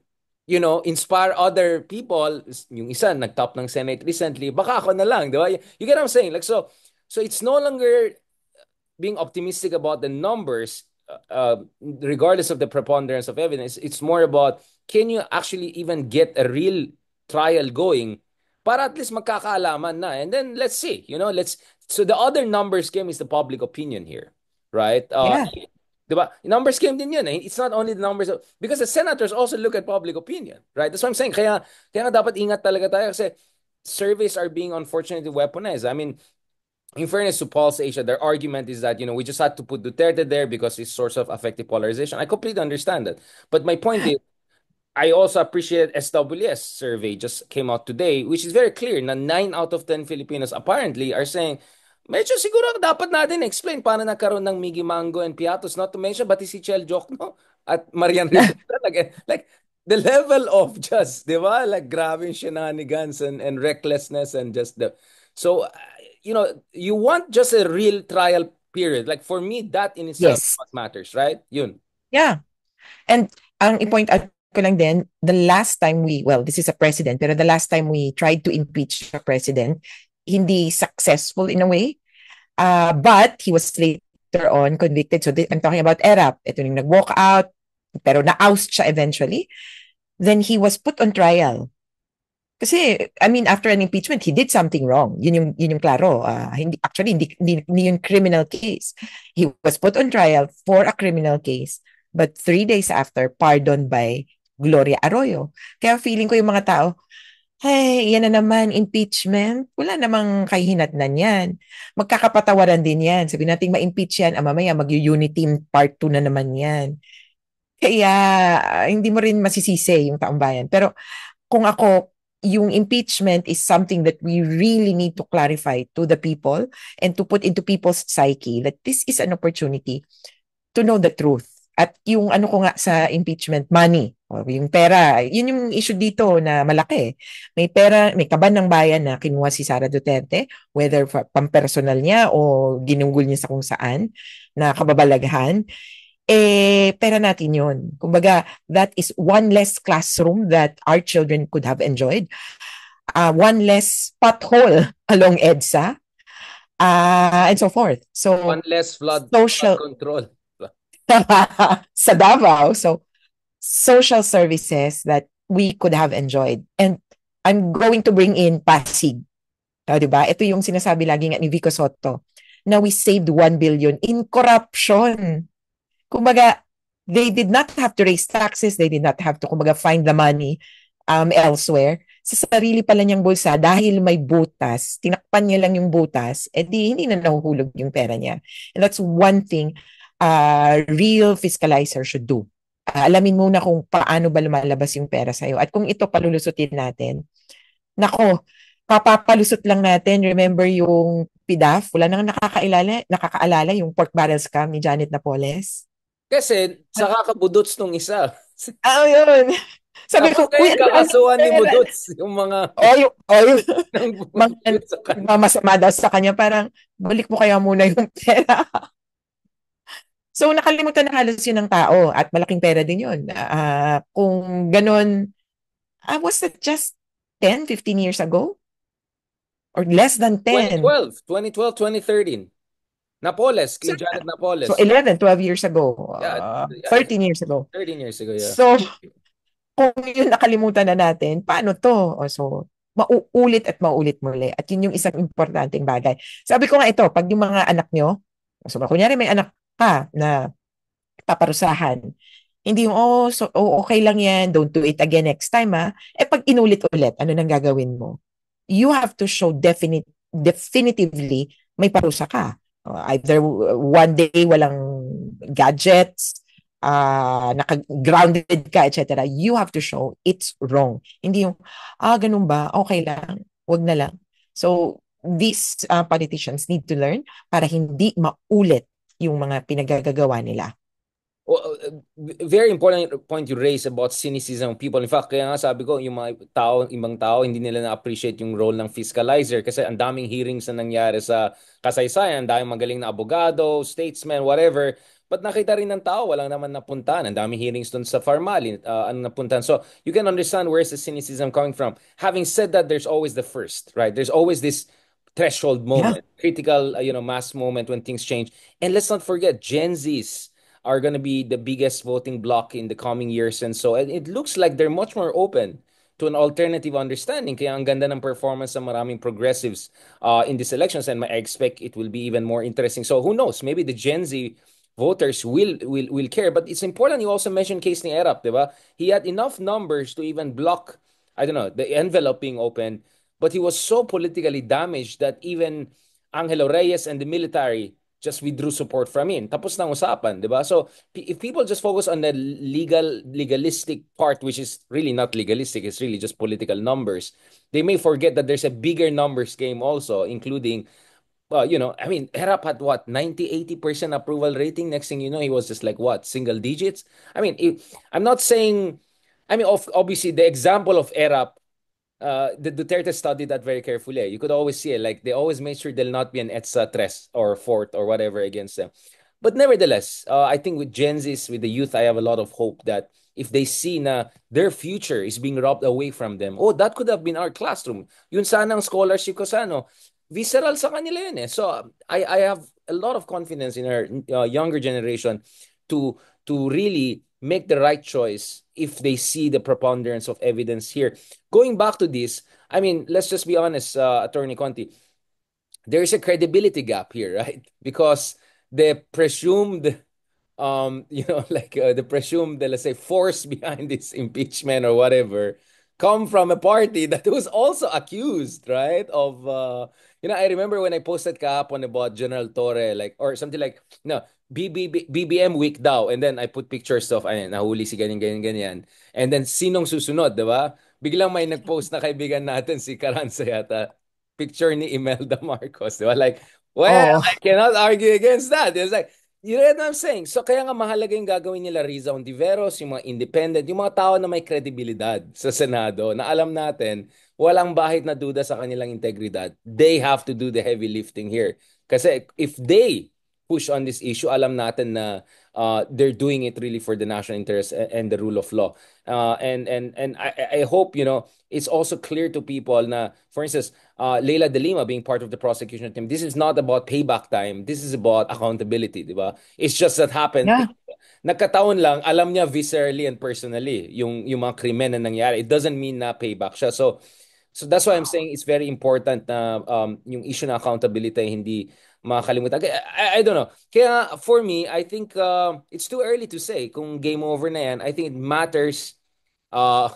inspire other people. Yung isa, nag-top ng Senate recently. Baka ako na lang, di ba? You get what I'm saying? Like, so it's no longer being optimistic about the numbers, regardless of the preponderance of evidence. It's more about, can you actually even get a real trial going para at least magkakaalaman na. And then let's see, so the other numbers game is the public opinion here, right? Yeah. Diba? Numbers game din yun. It's not only the numbers because the senators also look at public opinion, right? That's what I'm saying. Kaya nga dapat ingat talaga tayo kasi surveys are being unfortunately weaponized. I mean, in fairness to Pulse Asia, their argument is that, we just had to put Duterte there because it's source of affective polarization. I completely understand that. But my point is, I also appreciate SWS survey just came out today, which is very clear. Na 9 out of 10 Filipinos apparently are saying, Medyo siguro dapat natin explain paano nagkaroon ng Miggy Mango and Piatos, not to mention pati si Chel Jokno at Marian Rivera. Like the level of just, di ba? Like grabe yung shenanigans and recklessness and just the... So, you want just a real trial period. Like for me, that in itself is Yes. what matters, right? Yun. Yeah. And ang i-point out ko lang din, the last time well, this is a president, pero the last time we tried to impeach a president, hindi successful in a way. But he was later on convicted. So I'm talking about ERAP. Ito yung nag-walk out, pero na-oust siya eventually. Then he was put on trial. Kasi, I mean, after an impeachment, he did something wrong. Yun yung klaro. Hindi yung criminal case. He was put on trial for a criminal case. But 3 days after, pardoned by Gloria Arroyo. Kaya feeling ko yung mga tao, hey, yan na naman, impeachment. Wala namang kahihinatnan yan. Magkakapatawaran din yan. Sabi natin ma-impeach yan, mamaya mag-unity part 2 na naman yan. Kaya hindi mo rin masisisi yung taong bayan. Pero kung ako, yung impeachment is something that we really need to clarify to the people and to put into people's psyche that this is an opportunity to know the truth. At yung ano ko nga sa impeachment, money, o yung pera, yun yung issue dito na malaki. May pera, may kaban ng bayan na kinuha si Sara Duterte, whether pampersonal niya o ginunggol niya sa kung saan, na kababalaghan, pera natin yun. Kumbaga, that is one less classroom that our children could have enjoyed. One less pothole along EDSA, and so forth. So, One less flood social, control. sa Davao. So, social services that we could have enjoyed. And I'm going to bring in Pasig. Diba? Ito yung sinasabi lagi nga ni Vico Soto na we saved 1 billion in corruption. Kumbaga, they did not have to raise taxes, they did not have to, kumbaga, find the money elsewhere. Sa sarili pala niyang bulsa, dahil may butas, tinakpan niya lang yung butas, hindi na nahuhulog yung pera niya. And that's one thing real fiscalizer should do. Alamin muna kung paano ba lumalabas yung pera sa'yo. At kung ito palulusutin natin, nako, papapalusot lang natin. Remember yung PDAF? Wala nang nakakaalala yung pork barrel scam ni Janet Napoles. Kasi sa kakabudots nung isa. Yun. Sabi Tapos ko, uy, ngayon kakasuhan ni Budots yung mga yung ng mga sa kanya. mamasama daw sa kanya, parang, balik mo kaya muna yung pera. So, nakalimutan na halos yun ng tao at malaking pera din yun. Kung ganun, was it just 10, 15 years ago? Or less than 10? 2012, 2013. Napoles, So, King Janet so Napoles. 11, 12 years ago. Yeah, yeah, 13 years ago. 13 years ago, yeah. So, kung yun nakalimutan na natin, paano to? So, mauulit at mauulit muli. At yun yung isang importanteng bagay. Sabi ko nga ito, pag yung mga anak nyo, so kunyari may anak ka na paparusahan, hindi yung, okay lang yan, don't do it again next time, ha? Pag inulit-ulit, ano nang gagawin mo? You have to show definitively may parusa ka. Either one day walang gadgets, naka-grounded ka, etc. You have to show it's wrong. Hindi yung, ganun ba? Okay lang. Wag na lang. So, these politicians need to learn para hindi maulit yung mga pinagagagawa nila. Well, very important point you raise about cynicism of people. In fact, kaya nga sabi ko, yung mga tao, ibang tao, hindi nila na-appreciate yung role ng fiscalizer kasi ang daming hearings na nangyari sa kasaysayan, ang daming magaling na abogado, statesman, whatever. But nakita rin ng tao, walang naman napuntahan. Ang daming hearings dun sa Farmali, ano napuntahan. So, you can understand where's the cynicism coming from. Having said that, there's always the first, right? There's always this threshold moment, critical, mass moment when things change. And let's not forget, Gen Zs are going to be the biggest voting bloc in the coming years. And so it looks like they're much more open to an alternative understanding. Kaya ang ganda ng performance ng maraming progressives in these elections, and I expect it will be even more interesting. So who knows? Maybe the Gen Z voters will care. But it's important you also mentioned case ni Erap, di ba? He had enough numbers to even block, I don't know, the envelope being open. But he was so politically damaged that even Angelo Reyes and the military just withdrew support from him. Tapos nang usapan, di ba? So if people just focus on the legalistic part, which is really not legalistic, it's really just political numbers, they may forget that there's a bigger numbers game also, including I mean, Erap had what, 90-80% approval rating. Next thing you know, he was just like what, single digits. I mean, I'm not saying, I mean, obviously the example of Erap, the Duterte studied that very carefully. You could always see it. Like they always made sure there'll not be an EDSA tres or fourth or whatever against them. But nevertheless, I think with Gen Zs, with the youth, I have a lot of hope that if they see na their future is being robbed away from them, oh, that could have been our classroom. Yun sana ang scholarship ko sa ano. Visceral sa kanila yun eh. So I have a lot of confidence in our younger generation to really make the right choice if they see the preponderance of evidence here. Going back to this, I mean, let's just be honest, Attorney Conti, there is a credibility gap here, right? Because the presumed like the presumed, let's say, force behind this impeachment or whatever, come from a party that was also accused, right? Of, I remember when I posted kahapon about General Torre, like, or something like, no, BBM week daw. And then I put pictures of, ay, nahuli si ganyan, ganyan, ganyan. And then, sinong susunod, di ba? Biglang may nagpost na kaibigan natin, si Caranza yata, picture ni Imelda Marcos, di ba? Like, well, Oh, I cannot argue against that. It's like, you know what I'm saying? So kaya nga mahalaga yung gagawin nila Riza Ontiveros, yung mga independent, yung mga tao na may kredibilidad sa Senado, na alam natin, walang bahid na duda sa kanilang integridad. They have to do the heavy lifting here. Kasi if they push on this issue, alam natin na they're doing it really for the national interest and the rule of law. And I hope, it's also clear to people na, for instance, Leila de Lima being part of the prosecution team, this is not about payback time. This is about accountability, di ba? It's just that happened. yeah. Nagkataon lang, alam niya viscerally and personally yung mga krimen na nangyari. It doesn't mean na payback siya. So that's why I'm saying it's very important na yung issue na accountability ay hindi makakalimutan. I don't know. Kaya for me, I think it's too early to say kung game over na yan. I think it matters uh,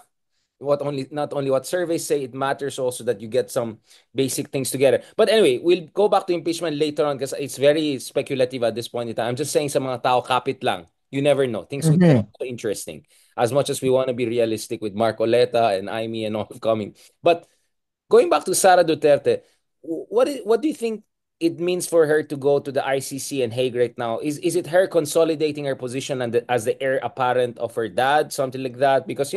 not only what surveys say, it matters also that you get some basic things together. But anyway, we'll go back to impeachment later on because it's very speculative at this point in time. I'm just saying sa mga tao, kapit lang. You never know. Things would get Mhm. so interesting. As much as we want to be realistic with Mark Oleta and Aimee and all coming. But going back to Sara Duterte, what do you think it means for her to go to the ICC and Hague right now? Is it her consolidating her position as the heir apparent of her dad, something like that? Because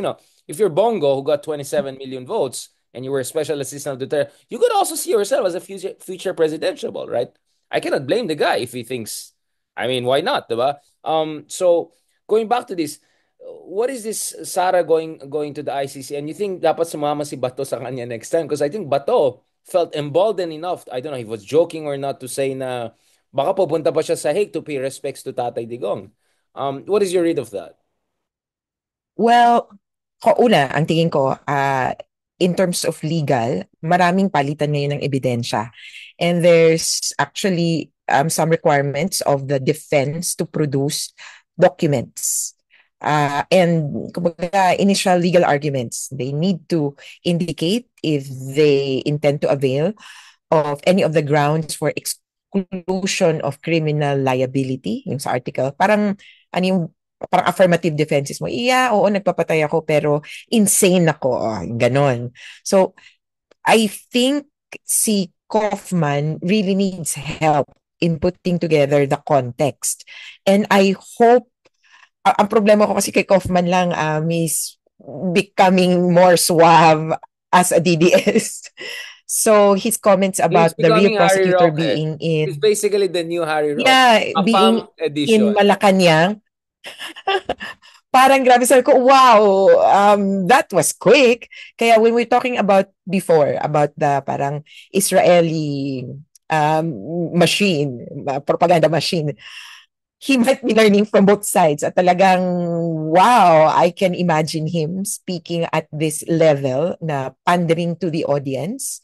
if you're Bongo who got 27 million votes and you were a special assistant of Duterte, you could also see yourself as a future presidential, right? I cannot blame the guy if he thinks. I mean, why not, diba? So going back to this, what is this Sara going to the ICC? And you think dapat sumama si Bato sa kanya next time? Because I think Bato felt emboldened enough. I don't know if he was joking or not to say na baka pupunta pa siya sa Hague to pay respects to Tatay Digong. What is your read of that? Well, una, ang tingin ko, in terms of legal, maraming palitan ngayon ng ebidensya. And there's actually some requirements of the defense to produce documents. And kumbaga, initial legal arguments, they need to indicate if they intend to avail of any of the grounds for exclusion of criminal liability, yung sa article. Ano yung, parang affirmative defenses mo. Yeah, oo, nagpapatay ako, pero insane ako. Ganon. So, I think si Kaufman really needs help in putting together the context. And I hope, ang problema ko kasi kay Kaufman lang, is becoming more suave as a DDS. So his comments He's about the real becoming Harry prosecutor Roque. being He's in, basically the new Harry Roque. yeah, A being PAM edition. in Malacanang, parang grabe, sabi ko, wow, that was quick. Kaya when we're talking about before, about the parang Israeli machine, propaganda machine, he might be learning from both sides. At talagang, wow, I can imagine him speaking at this level na pandering to the audience.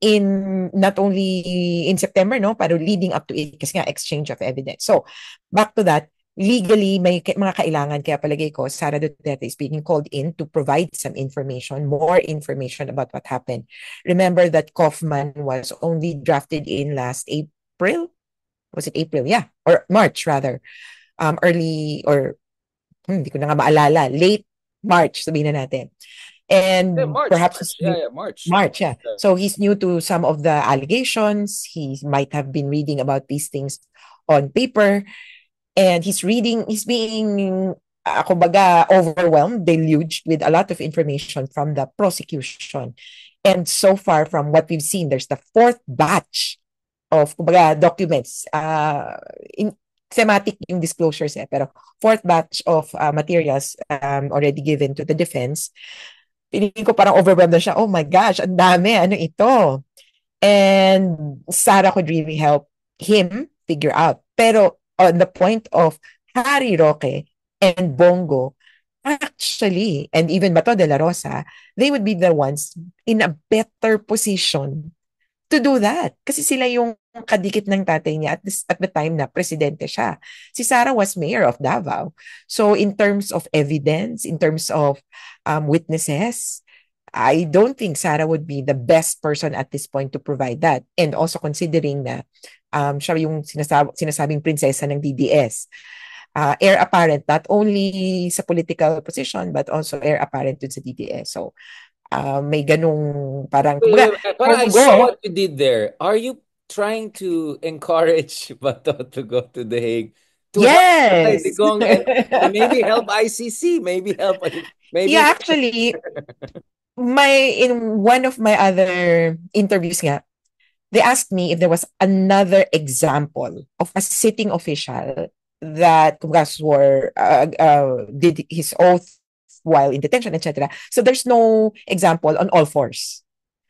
In not only in September, no, pero leading up to it, kasi nga exchange of evidence. So, back to that, legally, may mga kailangan, kaya palagay ko, Sara Duterte is being called in to provide some information, more information about what happened. Remember that Kaufman was only drafted in last April? Was it April? Yeah. Or March, rather. Early, or hindi ko na nga maalala. Late March, sabihin na natin. Yeah, And March, perhaps March. he's Yeah, new, yeah, March. March, yeah. So he's new to some of the allegations. He might have been reading about these things on paper, and he's being, kumbaga, overwhelmed, deluged with a lot of information from the prosecution. And so far, from what we've seen, there's the fourth batch of, kumbaga, documents. In thematic yung disclosures, pero fourth batch of materials already given to the defense. Piling ko parang overwhelmed na siya. Oh my gosh, ang dami. Ano ito? And Sarah could really help him figure out. Pero on the point of Harry Roque and Bongo, actually, and even Bato de la Rosa, they would be the ones in a better position to do that. Kasi sila yung kadikit ng tatay niya at the time na presidente siya. Si Sara was mayor of Davao. So in terms of evidence, in terms of witnesses, I don't think Sara would be the best person at this point to provide that. And also considering na siya yung sinasabing prinsesa ng DDS. Heir apparent not only sa political position but also heir apparent dun sa DDS. So may ganung parang, Wait, kumbaga, wait, wait. But I saw Bongo, what you did there. Are you trying to encourage Bato to go to The Hague to help Tatay yes. Digong and maybe help ICC, maybe help, maybe. Yeah, actually, in one of my other interviews nga, they asked me if there was another example of a sitting official that kumbaga swore, did his oath while in detention, etc. So there's no example on all fours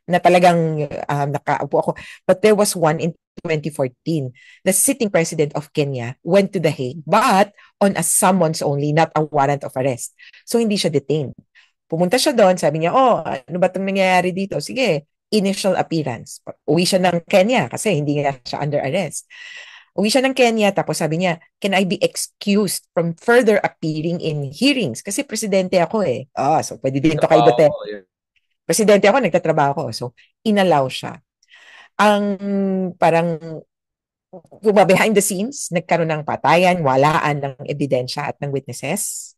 na talagang nakaupo ako. But there was one in 2014. The sitting president of Kenya went to The Hague, but on a summons only, not a warrant of arrest. So hindi siya detained. Pumunta siya doon, sabi niya, oh, ano ba itong nangyayari dito? Sige, initial appearance. Uwi siya ng Kenya kasi hindi nga siya under arrest. Uwi siya ng Kenya, tapos sabi niya, can I be excused from further appearing in hearings? Kasi presidente ako eh. So pwede din to kay Duterte. Oh, yeah. Presidente ako, nagtatrabaho ako. So, inallow siya. Ang parang behind the scenes, nagkaroon ng patayan, walaan ng ebidensya at ng witnesses,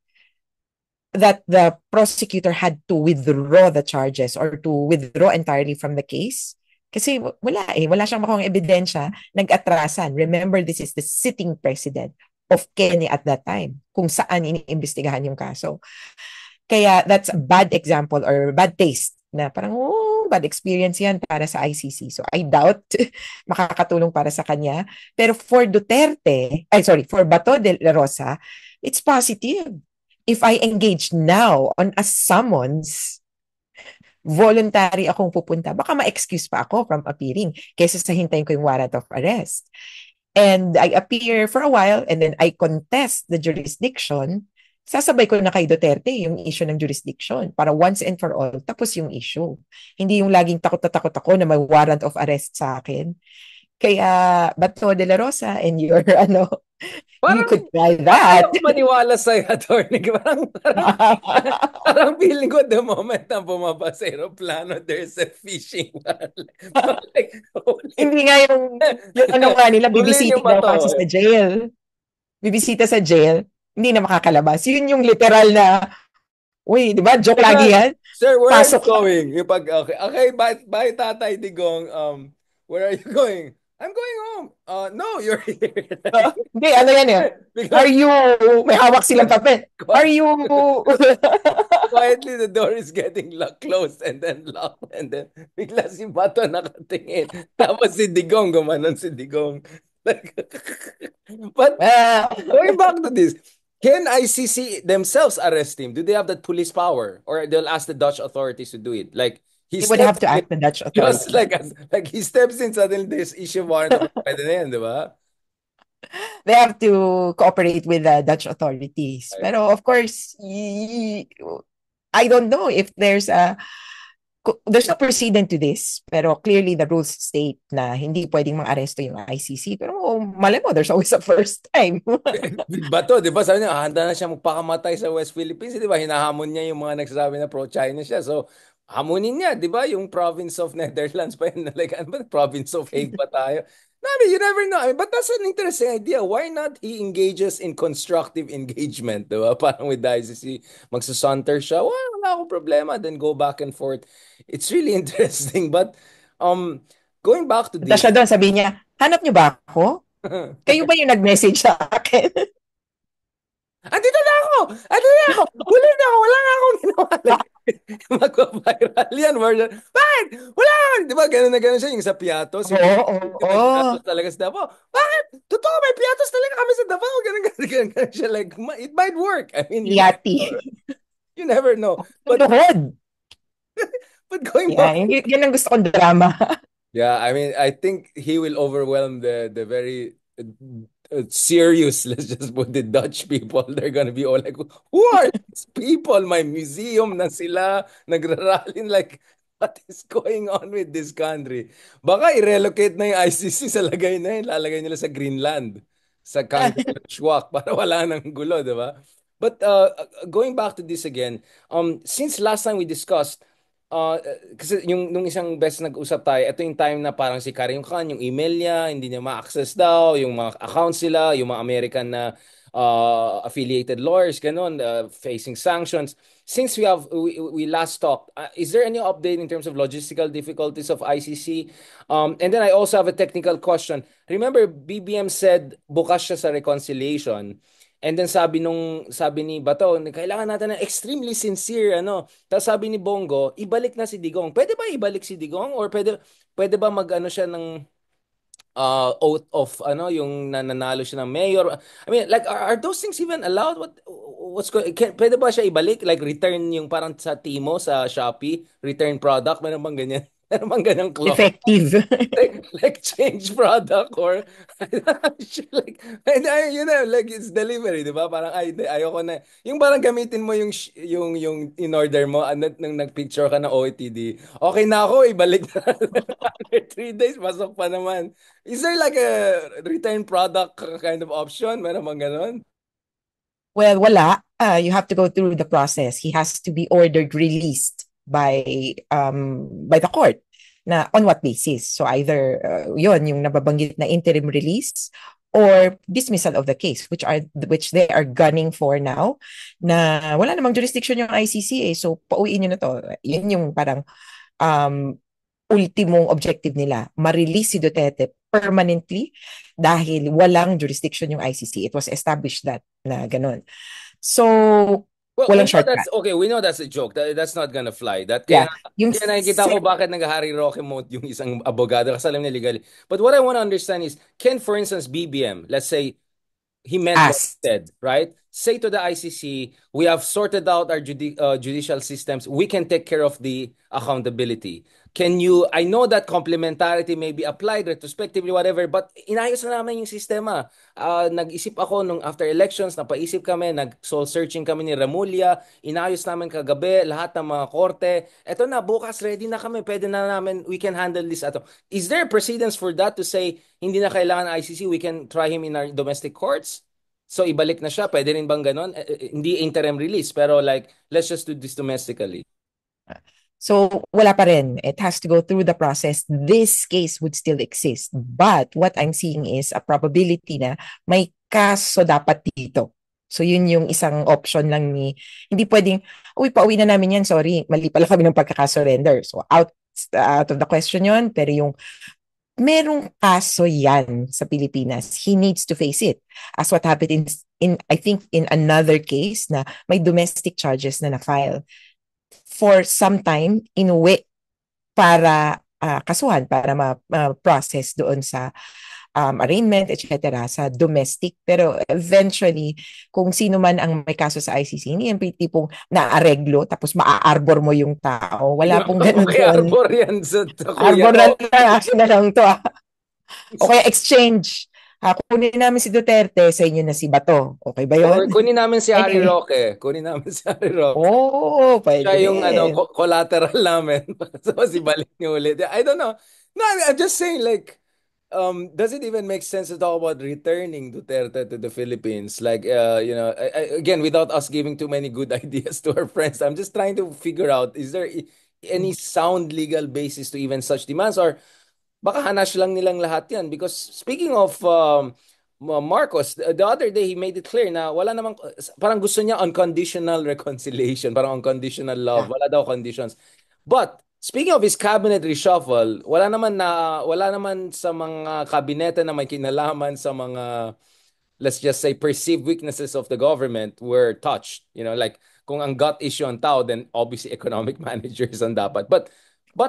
that the prosecutor had to withdraw the charges or to withdraw entirely from the case. Kasi wala siyang makuha ebidensya, nag-atrasan. Remember, this is the sitting president of Kenya at that time, kung saan iniimbestigahan yung kaso. Kaya that's a bad example or bad taste na parang, bad experience yan para sa ICC. So I doubt makakatulong para sa kanya. Pero for for Bato de la Rosa, it's positive. If I engage now on a summons, voluntary akong pupunta, baka ma-excuse pa ako from appearing kaysa sa hintayin ko yung warrant of arrest. And I appear for a while and then I contest the jurisdiction. Sasabay ko na kay Duterte yung issue ng jurisdiction para once and for all, tapos yung issue. Hindi yung laging takot na takot ako na may warrant of arrest sa akin. Kaya, Bato de la Rosa and your, you Parang, could try parang that. ako maniwala sa'yo, attorney. Parang feeling ko the moment na bumaba sa aeroplano, there's a fishing wall. Like, Hindi nga yung ano nga nila, huli niyo bibisita ba daw to? kasi sa jail. Bibisita sa jail, hindi na makakalabas. Yun yung literal na, uy, di ba? Joke Teka, lagi yan. sir, where are you Pasok ka. going? Yung pag, okay, okay, bye, Tatay Digong. Where are you going? I'm going home. No, you're here. Hindi, ano yan eh. Because Are you, may hawak silang papel. Are you, quietly the door is getting closed and then locked and then bigla si Bato nakatingin. Tapos si Digong, gumanon si Digong. Like, but well, going back to this, can ICC themselves arrest him? Do they have that police power? Or they'll ask the Dutch authorities to do it? Like, he they would have steps to in, ask the Dutch just authority. like he steps in, suddenly there's issue warrant of pwede na yan, di ba? They have to cooperate with the Dutch authorities. Right. Pero of course, I don't know if there's no precedent to this, pero clearly the rules state na hindi pwedeng mang-aresto yung ICC. Pero malay mo, there's always a first time. Bato, di ba? Sabi niya, handa na siya magpakamatay sa West Philippines. Di ba? Hinahamon niya yung mga nagsasabi na pro-China siya. So, hamunin niya, di ba? Yung province of Netherlands pa yun. Like, ano ba? Province of Hague pa tayo. I mean, you never know. I mean, but that's an interesting idea. Why not he engages in constructive engagement, di ba? Parang with the ICC, magsasanter siya, wala akong problema, then go back and forth. It's really interesting. But um, going back to Punta this, siya doon, sabi niya, hanap niyo ba ako? Kayo ba yung nag-message sa akin? andito na ako! Andito na ako! Huli na ako! Wala nga akong ginawa. Like, magpa-viral yan. Version. Bakit? Wala! Di ba? Ganun na ganun siya. Yung sa Piatos. Yung Oo, oo, may oo. Piatos talaga sa Davao. Bakit? Totoo, may Piatos talaga kami sa Davao. Ganun, ganun, ganun, ganun siya. Like, it might work. I mean, Yati. you never know. Luhod. But going Yeah, back, yan ang gusto kong drama. yeah, I mean, I think he will overwhelm the very serious, let's just put it, Dutch people. They're gonna be all like, who are these people? My museum na sila, nagrarally, like, what is going on with this country? Baka i-relocate na yung ICC sa lagay na yun, lalagay nila sa Greenland, sa Kangerlussuaq, para wala nang gulo, di ba? But going back to this again, since last time we discussed, kasi yung nung isang best nag-usap tayo, ito yung time na parang si Karim Khan, yung email niya, hindi niya ma-access daw, yung mga accounts sila, yung mga American na affiliated lawyers, ganun, facing sanctions. Since we last talked, is there any update in terms of logistical difficulties of ICC? And then I also have a technical question. Remember, BBM said bukas siya sa reconciliation. And then sabi ni Bato, kailangan natin ng extremely sincere ano. Tapos sabi ni Bongo, ibalik na si Digong. Pwede ba ibalik si Digong or pwede ba mag-ano siya ng oath of ano yung nananalo siya ng mayor? I mean, like are those things even allowed? Pwede ba siya ibalik like return yung parang sa Timo sa Shopee, return product, meron bang ganyan? Meron bang ganyang clause? Effective. Like change product or like like it's delivery, di ba? Parang ay di, ayoko na. Yung parang gamitin mo yung in order mo nang nagpicture ka ng OOTD. Okay na ako, ibalik na. After 3 days, pasok pa naman. Is there like a return product kind of option? Meron bang ganon? Well, wala. You have to go through the process. He has to be ordered released by the court. Na on what basis? So either yon yung nababanggit na interim release or dismissal of the case, which they are gunning for now. Na wala namang jurisdiction yung ICC eh. So pauwiin nyo na to. Yun yung parang um, ultimong objective nila, ma-release si Duterte permanently dahil walang jurisdiction yung ICC. It was established that na ganun. So, Well, we walang know that's shortcut. okay. We know that's a joke. That's not gonna fly. That Yeah. Yung kaya nakikita ko bakit nag-Harry Roque mode yung isang abogado kasi alam niya legal. But what I want to understand is, can for instance BBM, let's say he meant what he asked. said, right? Say to the ICC, we have sorted out our judicial systems. We can take care of the accountability. Can you, I know that complementarity may be applied retrospectively, whatever, but inayos na namin yung sistema. Nag-isip ako nung after elections, napaisip kami, nag-soul searching kami ni Remulla, inayos namin kagabi, lahat ng mga korte. Eto na, bukas ready na kami, pwede na namin, we can handle this. Ato. Is there precedence for that to say, hindi na kailangan ICC, we can try him in our domestic courts? So ibalik na siya, pwede rin bang ganon? Hindi interim release, pero like, let's just do this domestically. So, wala pa rin. It has to go through the process. This case would still exist. But what I'm seeing is a probability na may kaso dapat dito. So, yun yung isang option lang hindi pwedeng, uy, pauwi na namin yan, sorry, mali pala kami ng pagkakasurrender. So, out of the question yun, pero yung merong kaso yan sa Pilipinas, he needs to face it. As what happened in I think, in another case na may domestic charges na na-file for some time inuwi para kasuhan, para ma-process doon sa arraignment, etc. sa domestic. Pero eventually, kung sino man ang may kaso sa ICC, hindi yan tipong naareglo tapos maa-arbor mo yung tao. Wala pong ganun Okay, doon. arbor yan sa kuya Arbor na ko. lang, action na lang to. O kaya exchange. Kunin namin si Duterte, sa inyo na si Bato. Okay ba Or yun? kunin namin si Harry Anyway. Roque. Kunin namin si Harry Roque. Oo, Siya pwede yung ano, rin. collateral namin. So, si balik niyo ulit. I don't know. No, I'm just saying like, does it even make sense to talk about returning Duterte to the Philippines? Like, again, without us giving too many good ideas to our friends, I'm just trying to figure out, is there any sound legal basis to even such demands? Or baka hanash lang nilang lahat yan. Because speaking of Marcos, the other day he made it clear na wala namang, parang gusto niya unconditional reconciliation, parang unconditional love, Yeah. wala daw conditions. But speaking of his cabinet reshuffle, wala naman sa mga kabinete na may kinalaman sa mga, let's just say, perceived weaknesses of the government were touched. Like kung ang gut issue ang tao, then obviously economic managers ang dapat. But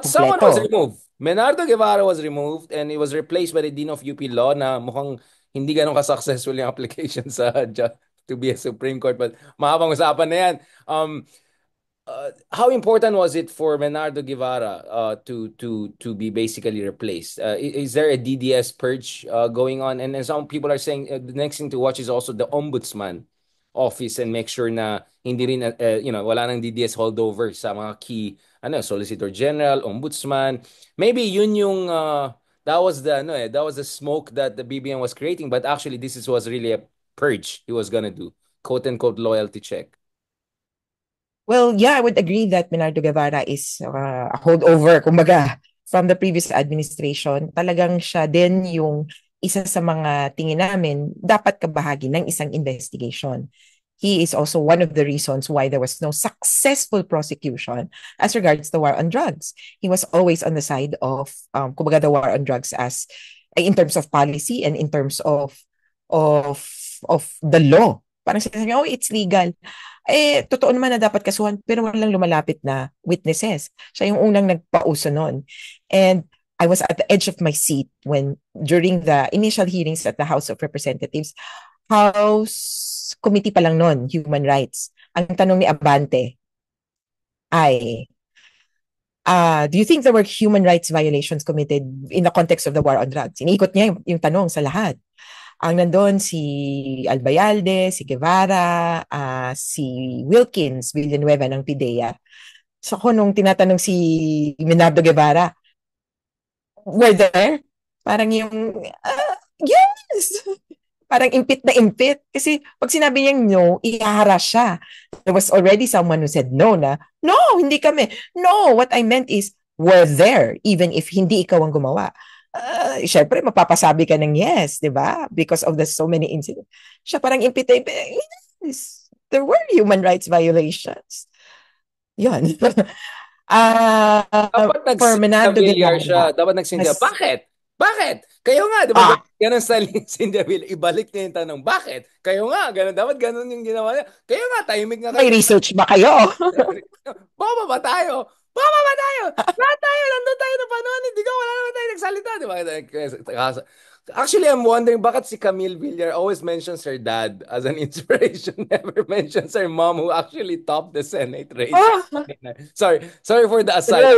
someone was Kompleto. removed. Menardo Guevara was removed and he was replaced by the Dean of UP Law na mukhang hindi ganun ka-successful yung application to be a Supreme Court. But mahabang usapan na yan. How important was it for Menardo Guevara to be basically replaced? Is there a DDS purge going on? And some people are saying the next thing to watch is also the ombudsman office and make sure na hindi rin wala nang DDS holdover sa mga key Solicitor General, Ombudsman. Maybe yun yung that was the smoke that the BBM was creating, but actually was really a purge he was gonna do, quote unquote loyalty check. Well, yeah, I would agree that Bernardo Guevara is a holdover, kumbaga, from the previous administration. Talagang siya din yung isa sa mga tingin namin dapat kabahagi ng isang investigation. He is also one of the reasons why there was no successful prosecution as regards the war on drugs. He was always on the side of, kumbaga, the war on drugs as in terms of policy and in terms of of the law. Parang sinasabi niya, oh, it's legal. Totoo naman na dapat kasuhan, pero walang lumalapit na witnesses. Siya yung unang nagpauso nun. And I was at the edge of my seat when, during the initial hearings at the House of Representatives, House Committee pa lang nun, Human Rights. Ang tanong ni Abante ay, do you think there were human rights violations committed in the context of the war on drugs? Iniikot niya yung tanong sa lahat. Ang nandun si Albayalde, si Guevara, si Wilkins Villanueva ng PIDEA. So ko nung tinatanong si Minardo Guevara, were there? Parang yung, yes! Parang impit na impit. Kasi pag sinabi niyang no, ihaharas siya. There was already someone who said no na, no, hindi kami. No, what I meant is, were there, even if hindi ikaw ang gumawa. Syempre, mapapasabi ka ng yes, di ba? Because of the so many incidents. Siya parang impit na impit. Yes, there were human rights violations. Yun. Dapat For Menando nag-Cynthia siya. Guevara, Dapat nag-Cynthia. mas, Bakit? Bakit? Kayo nga, di ba? Ganun sa Cynthia Villar. Ibalik niya yung tanong. Bakit? Kayo nga. Ganun. Dapat ganun yung ginawa niya. Kayo nga, tahimik nga may kayo. research ba kayo? Baba ba tayo? Baba ba tayo? Lahat tayo. Nandun tayo na panuan. Hindi ka. Wala naman tayo nagsalita. Di ba? Actually, I'm wondering bakit si Camille Villar always mentions her dad as an inspiration. Never mentions her mom who actually topped the Senate race. Sorry for the aside.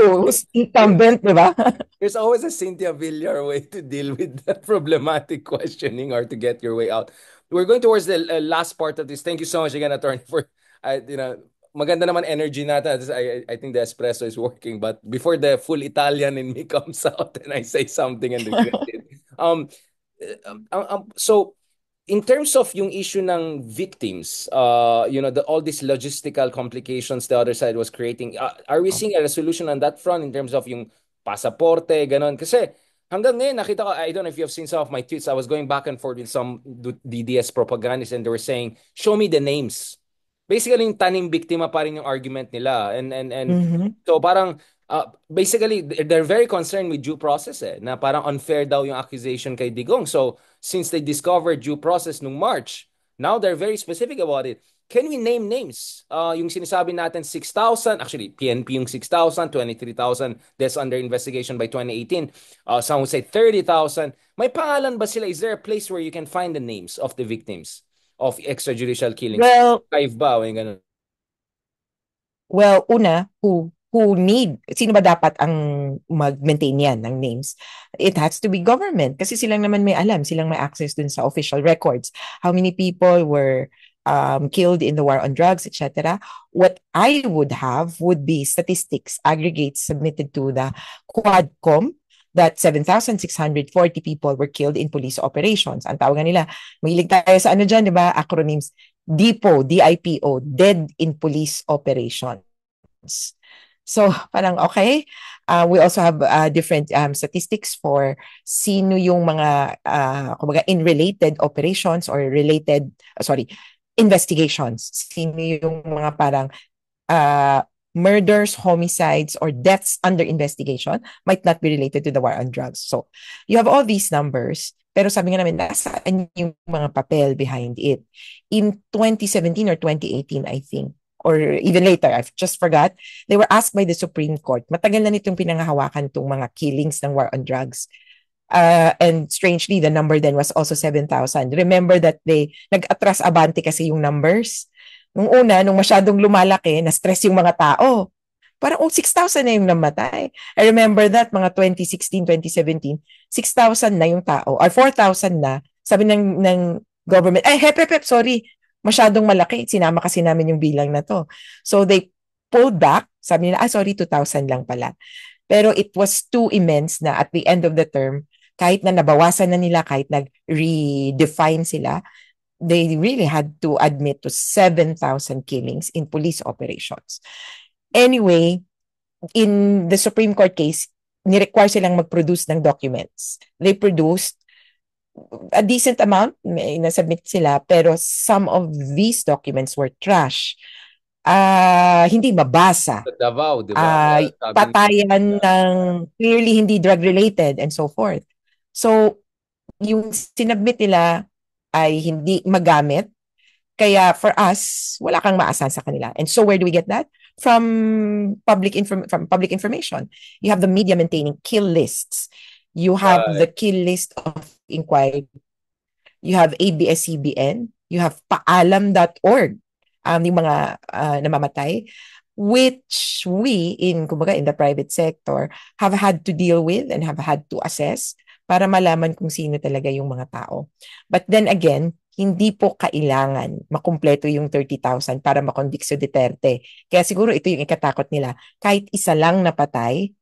Incumbent, di ba? There's always a Cynthia Villar way to deal with that problematic questioning or to get your way out. We're going towards the last part of this. Thank you so much again, attorney, for maganda naman energy natin. I think the espresso is working. But before the full Italian in me comes out and I say something and regret it. So in terms of yung issue ng victims, all these logistical complications the other side was creating, are we seeing a resolution on that front in terms of yung pasaporte, ganon? Kasi hanggang ngayon, nakita ko, I don't know if you have seen some of my tweets, I was going back and forth with some DDS propagandists and they were saying, show me the names. Basically, yung taning biktima pa rin yung argument nila. So parang, basically, they're very concerned with due process na parang unfair daw yung accusation kay Digong. So, since they discovered due process nung March, now they're very specific about it. Can we name names? Yung sinasabi natin 6,000, actually, PNP yung 6,000, 23,000 deaths under investigation by 2018. Some would say 30,000. May pangalan ba sila? Is there a place where you can find the names of the victims of extrajudicial killings? Well, ba? O yung ganun? Well, una, sino ba dapat ang mag-maintain yan ng names? It has to be government kasi silang naman may alam, silang may access dun sa official records. How many people were killed in the war on drugs, etc. What I would have would be statistics, aggregates submitted to the Quadcom that 7,640 people were killed in police operations. Ang tawagan nila, mahilig tayo sa dyan, di ba? Acronyms, DIPO, DIPO, Dead in Police Operations. So parang okay. We also have different statistics for sino yung mga kumbaga in related operations or related sorry, investigations. Sino yung mga parang uh, murders, homicides, or deaths under investigation might not be related to the war on drugs. So you have all these numbers, pero sabi nga namin, nasaan yung mga papel behind it? In 2017 or 2018, I think, or even later, I just forgot, they were asked by the Supreme Court. Matagal na nitong pinangahawakan itong mga killings ng war on drugs. And strangely, the number then was also 7,000. Remember that they nag-atras abante kasi yung numbers. Nung una, nung masyadong lumalaki, na-stress yung mga tao. Parang, 6,000 na yung namatay. I remember that, mga 2016, 2017, 6,000 na yung tao, or 4,000 na. Sabi ng government, ay, hep, sorry, masyadong malaki. Sinama kasi namin yung bilang na to. So they pulled back. Sabi nila, sorry, 2,000 lang pala. Pero it was too immense na at the end of the term, kahit na nabawasan na nila, kahit nag-redefine sila, they really had to admit to 7,000 killings in police operations. Anyway, in the Supreme Court case, ni-require silang mag-produce ng documents. They produced a decent amount, may nasubmit sila, pero some of these documents were trash. Hindi mabasa. Sa Davao, di ba? Sabi Patayan ng clearly hindi drug-related and so forth. So, yung sinabmit nila ay hindi magamit. Kaya for us, wala kang maasahan sa kanila. And so where do we get that? From public information. You have the media maintaining kill lists. You have the kill list of inquiry. You have ABS-CBN. You have paalam.org. Yung mga namamatay, which we kumbaga in the private sector have had to deal with and have had to assess para malaman kung sino talaga yung mga tao. But then again, hindi po kailangan makumpleto yung 30,000 para makonvict si Duterte. Kaya siguro ito yung ikatakot nila. Kahit isa lang napatay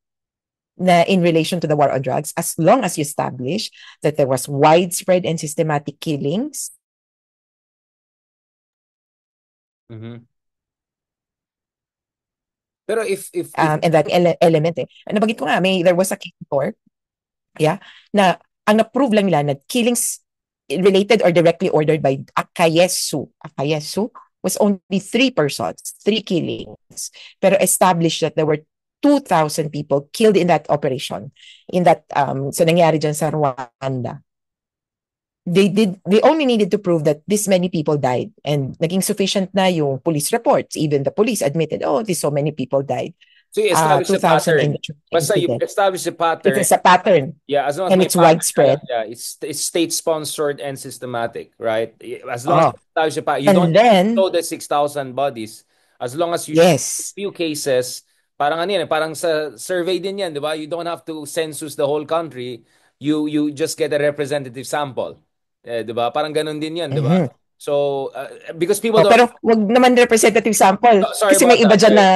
na in relation to the war on drugs, as long as you establish that there was widespread and systematic killings. Mhm. Pero if And that element nabanggit ko nga, there was a case before, yeah, na ang na-prove lang nila na killings related or directly ordered by Akayesu. Akayesu was only 3 persons, 3 killings, pero established that there were 2,000 people killed in that operation, in that so nangyari dyan sa Rwanda. They only needed to prove that this many people died, and naging sufficient na yung police reports. Even the police admitted, this so many people died. so you establish the 2,000 pattern. in the Basta you incident. establish the pattern. It's a pattern, Yeah, as long as and may it's pattern widespread. yeah, it's state-sponsored and systematic, right? As long as you establish the pattern, you And don't then, know the 6,000 bodies. As long as you show yes, few cases, parang ano yan, parang sa survey din yan, di ba? You don't have to census the whole country. You just get a representative sample. Di ba? Parang ganun din yan, di ba? mhm. So, because people don't... Pero wag naman representative sample. Sorry Kasi may about iba that. dyan na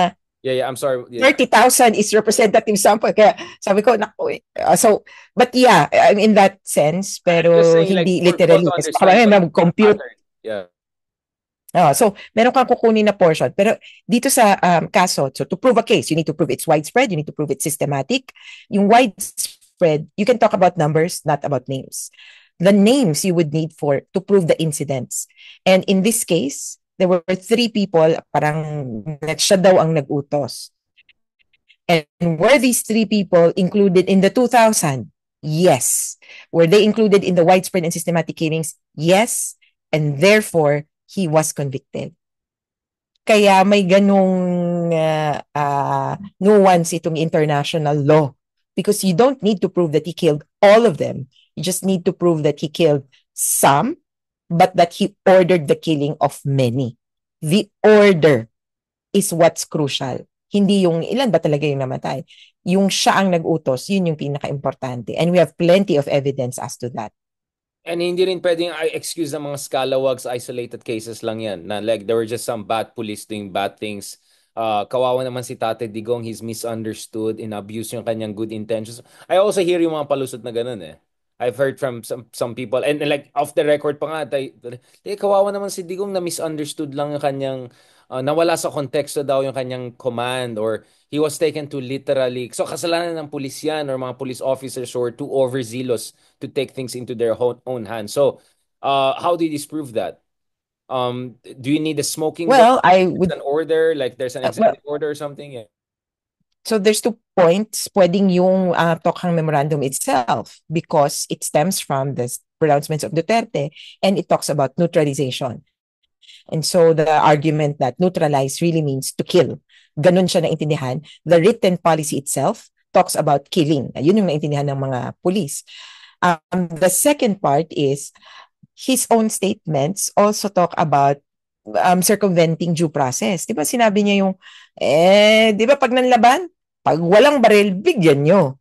Yeah, I'm sorry. Yeah. 30,000 is representative sample. Kaya sabi ko, naku, so, but yeah, in that sense, I'm just pero saying, like, hindi for people literally. to Kasi understand baka what the mag-compute. pattern. Yeah. So, meron kang kukunin na portion. Pero dito sa kaso, so to prove a case, you need to prove it's widespread, you need to prove it's systematic. Yung widespread, you can talk about numbers, not about names. The names you would need to prove the incidents. And in this case, there were 3 people, parang siya daw ang nag-utos. And were these 3 people included in the 2,000? Yes. Were they included in the widespread and systematic killings? Yes. And therefore, he was convicted. Kaya may ganong nuance itong international law, because you don't need to prove that he killed all of them. You just need to prove that he killed some, but that he ordered the killing of many. The order is what's crucial. Hindi yung ilan ba talaga yung namatay. Yung siya ang nag-utos, yun yung pinaka-importante. And we have plenty of evidence as to that. And hindi rin pwedeng excuse ng mga scalawags, isolated cases lang yan. Na like, there were just some bad police doing bad things. Kawawa naman si Tate Digong, he's misunderstood, in abuse yung kanyang good intentions. I also hear yung mga palusot na ganun eh. I've heard from some people and like off the record pa nga kawawa naman si Digong na misunderstood lang yung kanyang nawala sa konteksto daw yung kanyang command or he was taken to literally. So kasalanan ng pulis yan or mga police officers who are too overzealous to take things into their own hands. So how do you disprove that? Do you need a smoking gun? Well, I There's would, an order, like there's an well, executive order or something? Yeah. so there's 2 points. Pwedeng yung Tokhang Memorandum itself because it stems from the pronouncements of Duterte and it talks about neutralization. And so the argument that neutralize really means to kill. Ganun siya naintindihan. The written policy itself talks about killing. Yun yung naintindihan ng mga police. The second part is his own statements also talk about circumventing due process. Di ba sinabi niya yung, di ba pag nanlaban, pag walang baril, bigyan nyo.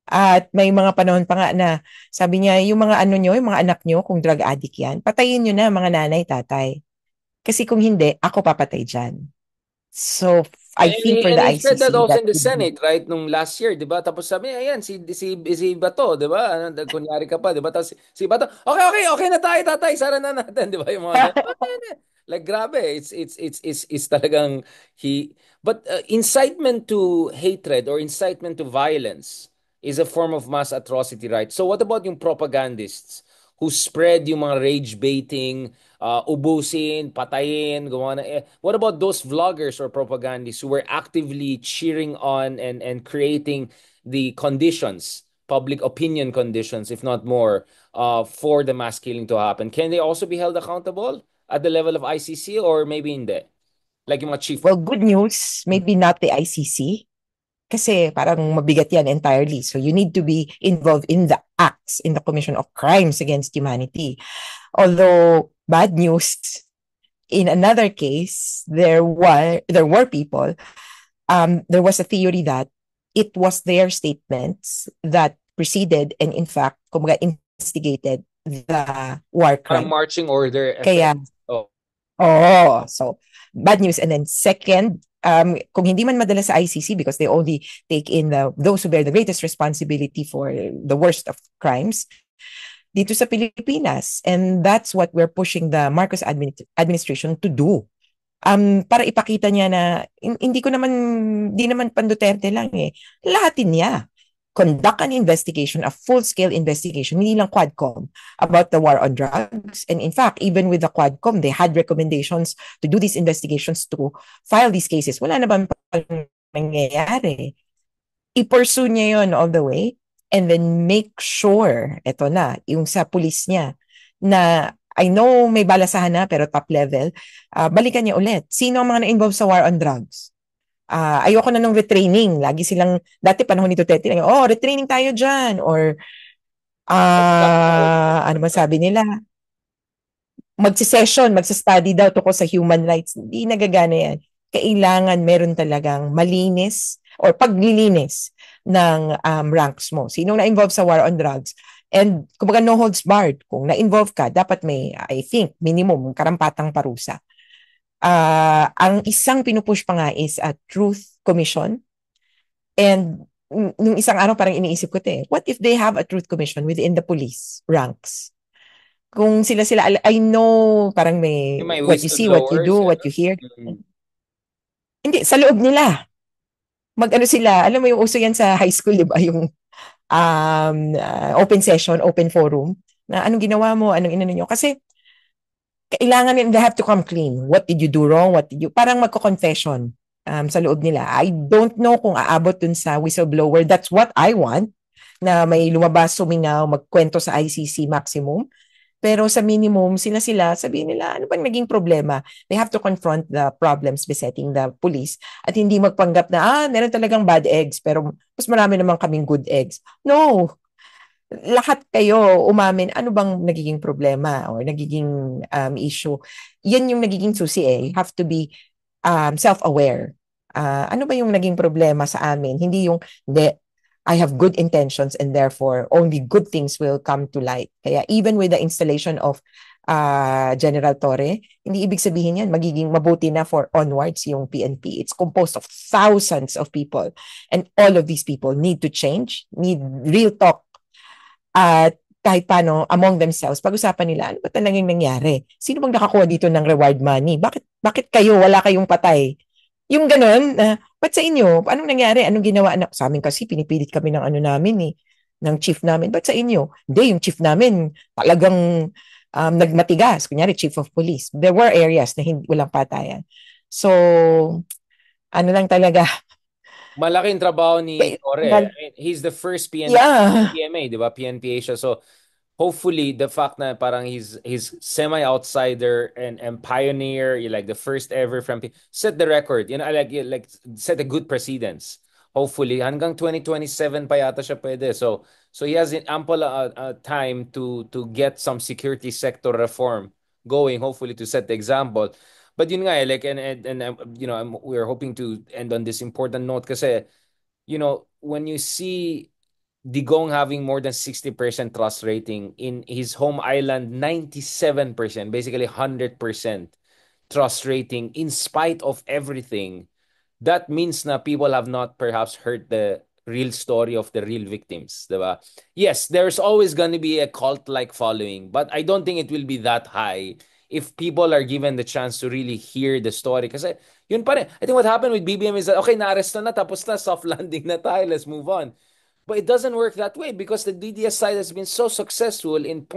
At may mga panahon pa nga na sabi niya, yung mga ano nyo, yung mga anak nyo, kung drug addict yan, patayin nyo na mga nanay, tatay. Kasi kung hindi, ako papatay dyan. So, I think for the And he said that ICC, also that in the would be, Senate, right? Nung last year, di ba? Tapos sabi niya, ayan, si Bato, di ba? Kunyari ka pa, di ba? Tapos si Bato, okay na tayo, tatay, sara na natin, di ba? Yung mga ganun. Like, grabe, it's talagang but incitement to hatred or incitement to violence is a form of mass atrocity, right? So what about yung propagandists who spread yung mga rage baiting, ubusin, patayin, gawa na what about those vloggers or propagandists who were actively cheering on and creating the conditions, public opinion conditions, if not more, for the mass killing to happen? Can they also be held accountable at the level of ICC or maybe hindi? Like yung mga chief. well, good news, maybe not the ICC, kasi parang mabigat yan entirely. So you need to be involved in the acts, in the commission of crimes against humanity. Although, bad news, in another case, there were people, there was a theory that it was their statements that preceded and in fact, kumbaga, instigated the war Parang crime. marching order Kaya, effect. so bad news. And then second, kung hindi man madala sa ICC because they only take in those who bear the greatest responsibility for the worst of crimes, dito sa Pilipinas. And that's what we're pushing the Marcos administration to do. Para ipakita niya na hindi naman pan Duterte lang eh. Lahatin niya. Conduct an investigation, a full-scale investigation, hindi lang Quadcom, about the war on drugs. And in fact, even with the Quadcom, they had recommendations to do these investigations to file these cases. Wala naman pa nangyayari. I-pursue niya yon all the way and then make sure, eto na, yung sa police niya, na I know may balasahan na pero top level, balikan niya ulit. Sino ang mga na-involve sa war on drugs? Ayoko na nung retraining. Lagi silang, dati panahon ni Duterte, retraining tayo dyan. Or, ano ba sabi nila? Magsi-session, magsa-study daw tungkol sa human rights. Hindi nagagana yan. Kailangan meron talagang malinis or paglilinis ng ranks mo. Sino na-involve sa war on drugs? And kumbaga no holds barred. Kung na-involve ka, dapat may, I think, minimum, karampatang parusa. Ang isang pinupush pa nga is a truth commission. And nung isang araw parang iniisip ko what if they have a truth commission within the police ranks? Kung sila, I know parang may what you see, what you do, what you hear. Hindi, sa loob nila. Mag-ano sila, alam mo yung uso yan sa high school, di ba? Yung open session, open forum, na anong ginawa mo, anong inano nyo. Kasi kailangan they have to come clean. What did you do wrong? Parang magko-confession sa loob nila. I don't know kung aabot dun sa whistleblower. That's what I want, na may lumabas, sumingaw, magkwento sa ICC maximum. Pero sa minimum, sila, sabihin nila, ano bang naging problema? They have to confront the problems besetting the police at hindi magpanggap na, meron talagang bad eggs, pero mas marami naman kaming good eggs. No! Lahat kayo umamin ano bang nagiging problema or nagiging issue. Yan yung nagiging susi eh. You have to be self-aware. Ano ba yung naging problema sa amin? Hindi yung, I have good intentions and therefore only good things will come to light. Kaya even with the installation of General Torre, hindi ibig sabihin yan, magiging mabuti na for onwards yung PNP. It's composed of thousands of people and all of these people need to change, need real talk At kahit paano, among themselves, pag-usapan nila, ano ba talagang nangyari? Sino bang nakakuha dito ng reward money? Bakit kayo, wala kayong patay? Yung ganun, ba't sa inyo? Anong nangyari? Anong ginawa? Sa amin kasi, pinipilit kami ng ano namin ng chief namin. Ba't sa inyo? Hindi, yung chief namin talagang nagmatigas. Kunyari, chief of police. There were areas na hindi, walang patayan. So, ano lang talaga. Malaking trabaho ni Tore. I mean, he's the first Yeah. PMA, di ba? PNP Asia. So, hopefully the fact na parang he's semi outsider and pioneer, like the first ever from set the record, like set a good precedence. Hopefully hanggang 2027 pa yata siya pwede. So he has ample time to get some security sector reform going, hopefully to set the example. But yun nga like we're hoping to end on this important note kasi when you see Digong having more than 60% trust rating in his home island, 97%, basically 100% trust rating in spite of everything. That means na people have not perhaps heard the real story of the real victims, diba? Yes, there's always going to be a cult-like following, but I don't think it will be that high if people are given the chance to really hear the story. Kasi yun pa rin. I think what happened with BBM is that, okay, na-arresto na, tapos na, soft landing na tayo, let's move on. But it doesn't work that way because the DDS side has been so successful in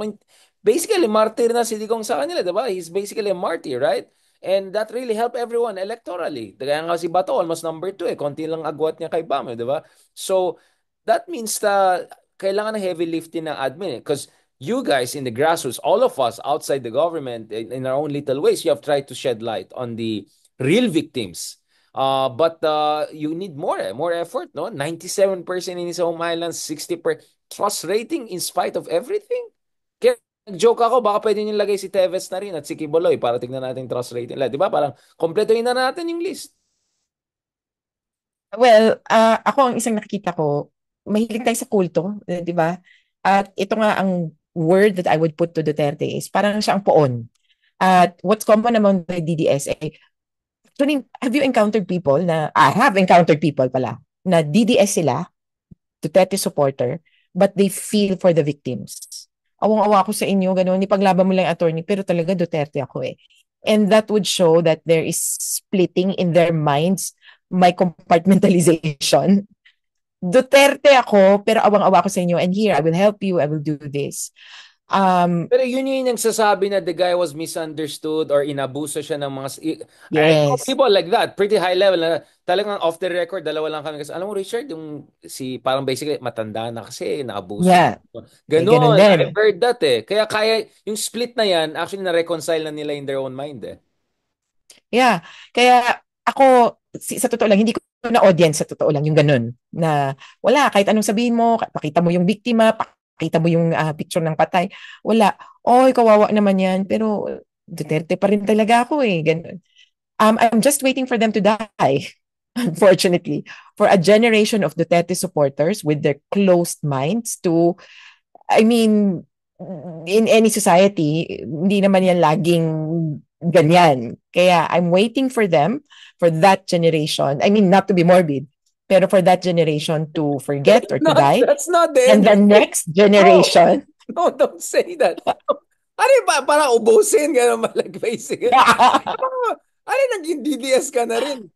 basically martyr na si Digong sa kanila, diba? He's basically a martyr, right? And that really helped everyone electorally. Kaya nga si Bato, almost number 2 eh. Konti lang agwat niya kay Bam, di ba? So, that means na kailangan ng heavy lifting ng admin because you guys in the grassroots, all of us outside the government, in our own little ways, you have tried to shed light on the real victims. But you need more effort, no? 97% in his home island, 60% trust rating in spite of everything. Kaya nag-joke ako, baka pwede nyo lagay si Tevez na rin at si Kiboloy para tignan natin trust rating. Di ba? Parang kompletuhin na natin yung list. Well, ako ang isang nakikita ko, mahilig tayo sa kulto, di ba? At ito nga ang word that I would put to Duterte is parang siya ang poon. At what's common among the DDS ay, actually, have you encountered people na, I have encountered people pala, na DDS sila, Duterte supporter, but they feel for the victims. Awang-awa ako sa inyo, ganun, ipaglaban mo lang attorney, pero talaga Duterte ako eh. And that would show that there is splitting in their minds, my compartmentalization. Duterte ako, pero awang-awa ako sa inyo, and here, I will help you, I will do this. Pero yun yung nagsasabi na the guy was misunderstood or inabuso siya ng mga... I know Yes. people like that, pretty high level na talagang off the record, dalawa lang kami. Kasi alam mo, Richard, yung si parang basically matanda na kasi, naabuso. Yeah. May ganun Ganon, I've din. heard that eh. Kaya yung split na yan, actually na-reconcile na nila in their own mind eh. Yeah. Kaya ako, sa totoo lang, hindi ko na audience sa totoo lang yung ganun. Na wala, kahit anong sabihin mo, pakita mo yung biktima, pakita mo yung picture ng patay. Wala. Oy, kawawa naman yan. Pero Duterte pa rin talaga ako eh. Ganun. I'm just waiting for them to die. Unfortunately, for a generation of Duterte supporters with their closed minds to, I mean, in any society, hindi naman yan laging ganyan. Kaya I'm waiting for them, for that generation. I mean, not to be morbid, pero for that generation to forget or to die. That's not the And end. the next No, generation. no, don't say that. Ano ba, parang ubusin, gano'n malagfacing. Ano, naging DDS ka na rin.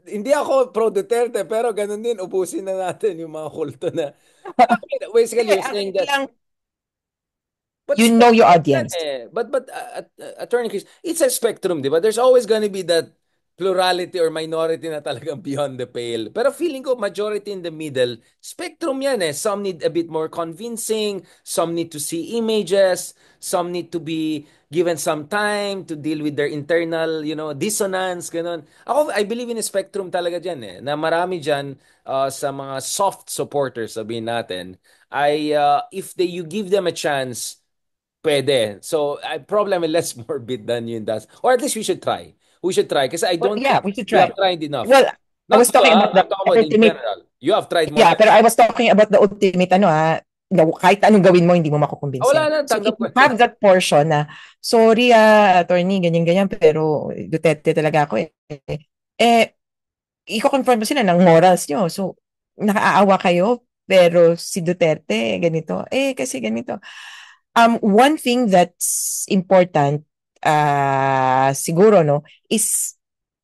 Hindi ako pro Duterte, pero ganun din, ubusin na natin yung mga kulto na. Basically, you're saying that Lang, but you know your spectrum yan audience. eh. But Attorney Chris, it's a spectrum, di ba? There's always gonna be that plurality or minority na talagang beyond the pale. Pero feeling ko majority in the middle, spectrum yan eh. Some need a bit more convincing, some need to see images, some need to be given some time to deal with their internal, dissonance, ganun. Ako, I believe in a spectrum talaga dyan eh. Na marami dyan sa mga soft supporters, sabihin natin, if you give them a chance, pwede. So, problem is less morbid than yun does. Or at least we should try. We should try. Kasi I Well, don't yeah, think we should we have try. tried enough. Well, I Not was you, talking about I'm the talking about in ultimate. general. You have tried more Yeah, than... pero I was talking about the ultimate kahit anong gawin mo, hindi mo Wala makukumbinsin. na, So if tanggap ko you yun. have that portion na, sorry attorney, ganyan-ganyan, pero Duterte talaga ako eh. Eh, i-confirm mo sila ng morals nyo. So, nakaawa kayo, pero si Duterte, ganito. Kasi ganito. One thing that's important, siguro, no, is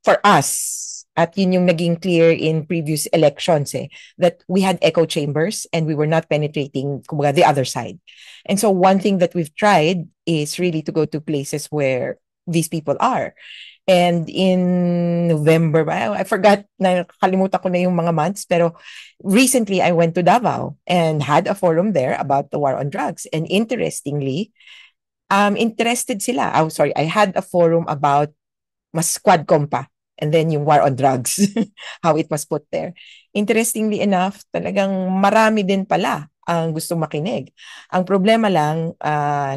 for us, at yun yung naging clear in previous elections, that we had echo chambers and we were not penetrating, kumbaga, the other side. And so one thing that we've tried is really to go to places where these people are. And in November, I forgot, nakalimutan ko na yung mga months, pero recently I went to Davao and had a forum there about the war on drugs. And interestingly, interested sila. Oh, sorry, I had a forum about mas quadcom pa. And then yung war on drugs, how it was put there. Interestingly enough, talagang marami din pala ang gusto makinig. Ang problema lang,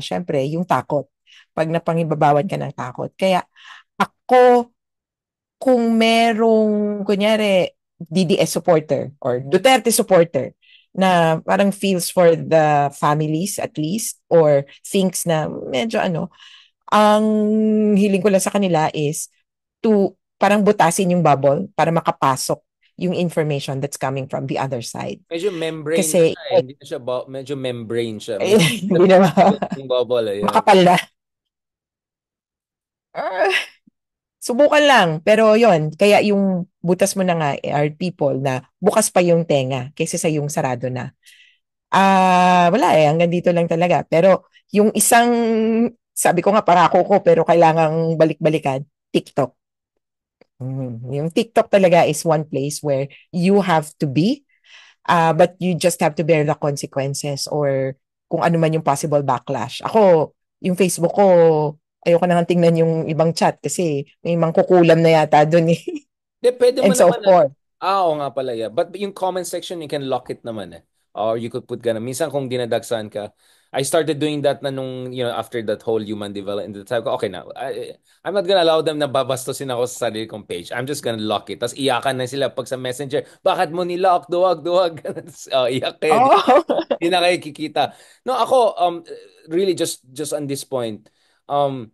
syempre, yung takot. Pag napangibabawan ka ng takot. Kaya ako, kung merong, kunyari, DDS supporter or Duterte supporter na parang feels for the families at least or thinks na medyo ang hiling ko lang sa kanila is to parang butasin yung bubble para makapasok yung information that's coming from the other side. Medyo membrane na Kasi, siya eh. Hindi na siya medyo membrane siya. Medyo hindi na yung bubble eh. Yun. makapal na. Ah, subukan lang. Pero yon kaya yung butas mo na nga are people na bukas pa yung tenga kaysa sa yung sarado na. Wala hanggang dito lang talaga. Pero yung isang, sabi ko nga parako ko pero kailangang balik-balikan, TikTok. Yung TikTok talaga is one place where you have to be, but you just have to bear the consequences or kung ano man yung possible backlash. Ako, yung Facebook ko, ayoko na nga tingnan yung ibang chat kasi may mangkukulam na yata dun eh. De, pwede mo And so naman forth. oo nga pala, yeah. But yung comment section, you can lock it naman eh. Or you could put ganun. Minsan kung dinadagsan ka, I started doing that na nung, after that whole human development. Sabi ko, okay na. I'm not gonna allow them na babastusin ako sa sarili kong page. I'm just gonna lock it. Tapos iyakan na sila pag sa messenger. Bakit mo nilock? Duwag, duwag. Iyak kayo. Oh. Di na kayo kikita. No, ako, really just on this point, um,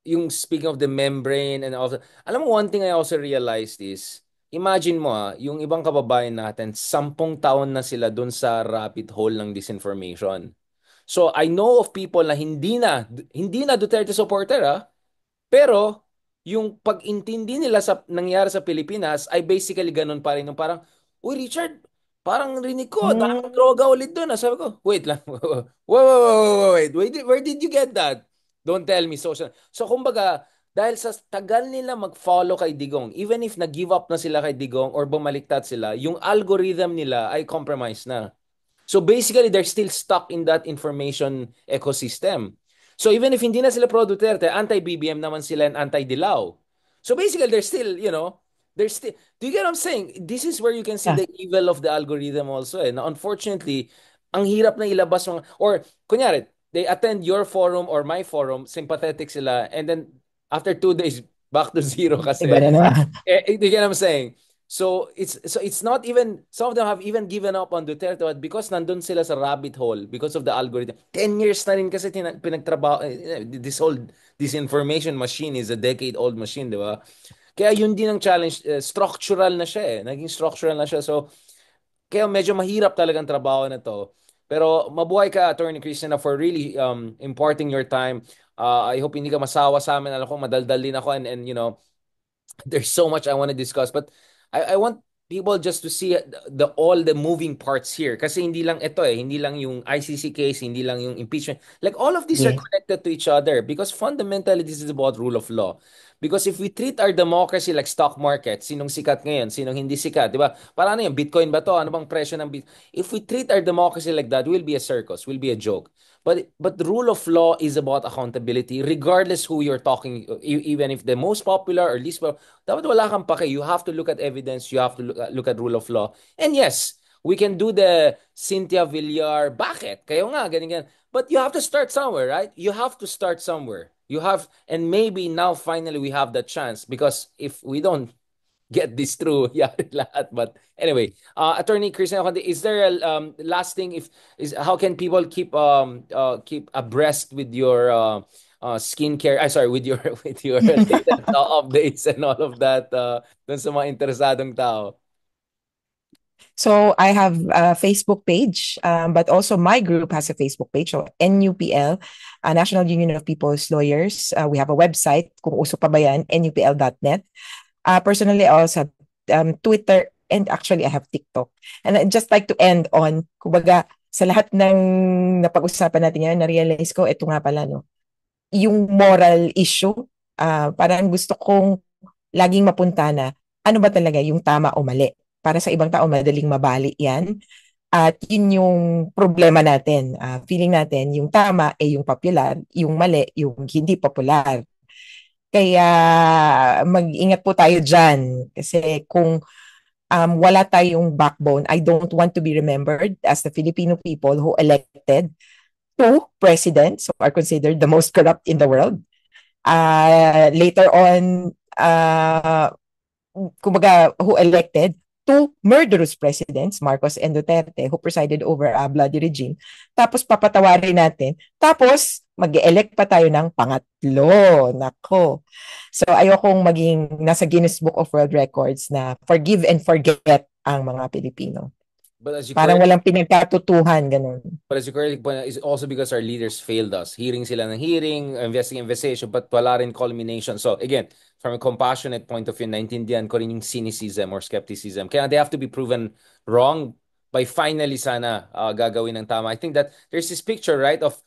yung speaking of the membrane and all, alam mo, one thing I also realized is, imagine mo yung ibang kababayan natin, 10 taon na sila dun sa rabbit hole ng disinformation. So I know of people na hindi na Duterte supporter pero yung pag-intindi nila sa nangyari sa Pilipinas ay basically ganun pa rin. Yung parang, uy Richard, parang rinig ko, daming Mm, droga ulit doon. Sabi ko, wait lang. Where did you get that? Don't tell me social. So kumbaga, dahil sa tagal nila mag-follow kay Digong, even if nag-give up na sila kay Digong or bumaliktad sila, yung algorithm nila ay compromised na. So basically, they're still stuck in that information ecosystem. So even if hindi na sila pro Duterte, anti-BBM naman sila and anti-Dilaw. So basically, they're still, do you get what I'm saying? This is where you can see yeah. the evil of the algorithm also. Now, unfortunately, ang hirap na ilabas mga, or kunyari, they attend your forum or my forum, sympathetic sila, and then after 2 days, back to zero Iba kasi. na naman. Do you get what I'm saying? So it's not even, some of them have even given up on Duterte but because nandun sila sa rabbit hole because of the algorithm. 10 years na rin kasi pinagtrabaho this whole disinformation machine is a decade-old machine, di ba? Kaya yun din ang challenge, structural na siya eh. Naging structural na siya. So kaya medyo mahirap talagang trabaho na to. Pero mabuhay ka, Attorney Christina, for really imparting your time. I hope hindi ka masawa sa amin. Alam ko madaldal din ako and there's so much I want to discuss, but I want people just to see all the moving parts here kasi hindi lang ito hindi lang yung ICC case, hindi lang yung impeachment, like all of these are Yeah. connected to each other because fundamentally this is about rule of law. Because if we treat our democracy like stock market, sinong sikat ngayon, sinong hindi sikat, di ba? Para ano yung Bitcoin ba to? Ano bang presyo ng Bitcoin? If we treat our democracy like that, we'll be a circus, we'll be a joke. But the rule of law is about accountability regardless who you're talking, even if the most popular or least popular, dapat wala kang pake. You have to look at evidence. You have to look at rule of law. And yes, we can do the Cynthia Villar, bakit? Kayo nga, ganyan, ganyan. But you have to start somewhere, right? You have to start somewhere. And maybe now finally we have that chance because if we don't get this through, yari lahat. But anyway, Attorney Christian Conde, is there a last thing? How can people keep abreast with your skincare? I sorry, with your with your latest updates and all of that dun sa mga interesadong tao. So I have a Facebook page, but also my group has a Facebook page. So NUPL, National Union of People's Lawyers. We have a website, kung uso pa ba yan, nupl.net. Personally, I also have Twitter, and actually I have TikTok. And I'd just like to end on, kumbaga, sa lahat ng napag-usapan natin yan, na-realize ko, ito nga pala, no, yung moral issue, parang gusto kong laging mapunta na, ano ba talaga yung tama o mali? Para sa ibang tao, madaling mabali yan. At yun yung problema natin. Feeling natin, yung tama ay yung popular, yung mali, yung hindi popular. Kaya mag-ingat po tayo dyan. Kasi kung wala tayong backbone, I don't want to be remembered as the Filipino people who elected two presidents who are considered the most corrupt in the world. Later on, kumbaga, who elected two murderous presidents, Marcos and Duterte, who presided over a bloody regime. Tapos papatawarin natin. Tapos mag-elect pa tayo ng pangatlo. Nako. So ayokong maging nasa Guinness Book of World Records na forgive and forget ang mga Pilipino. But as you Parang correct walang pinagkatutuhan, ganun. But as you correctly point out, it's also because our leaders failed us. Hearing sila ng hearing, investigation, but wala rin culmination. So again, from a compassionate point of view, naintindihan ko rin yung cynicism or skepticism. Kaya they have to be proven wrong by finally sana gagawin ng tama. I think that there's this picture, right, of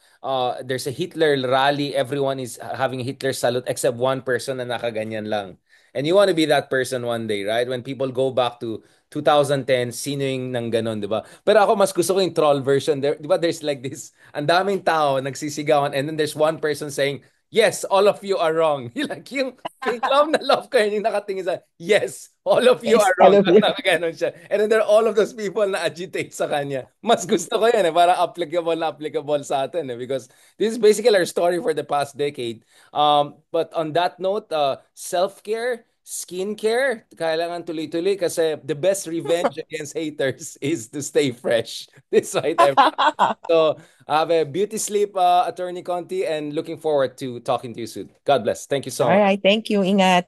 there's a Hitler rally. Everyone is having a Hitler salute except one person na nakaganyan lang. And you want to be that person one day, right? When people go back to 2010, sino yung nang ganon, di ba? Pero ako mas gusto ko yung troll version. There, di ba, there's like this, ang daming tao nagsisigawan and then there's one person saying, yes, all of you are wrong. Like yung love ko yun, yung nakatingin sa, yes, all of you Yes, are all wrong. of you. Nakaganon siya. And then there are all of those people na agitate sa kanya. Mas gusto ko yan para applicable sa atin because this is basically our story for the past decade. But on that note, self-care, skincare, kailangan tuloy-tuloy kasi the best revenge against haters is to stay fresh. This right, everyone. So, have a beauty sleep, Attorney Conti, and looking forward to talking to you soon. God bless. Thank you so All much. right, thank you. Ingat.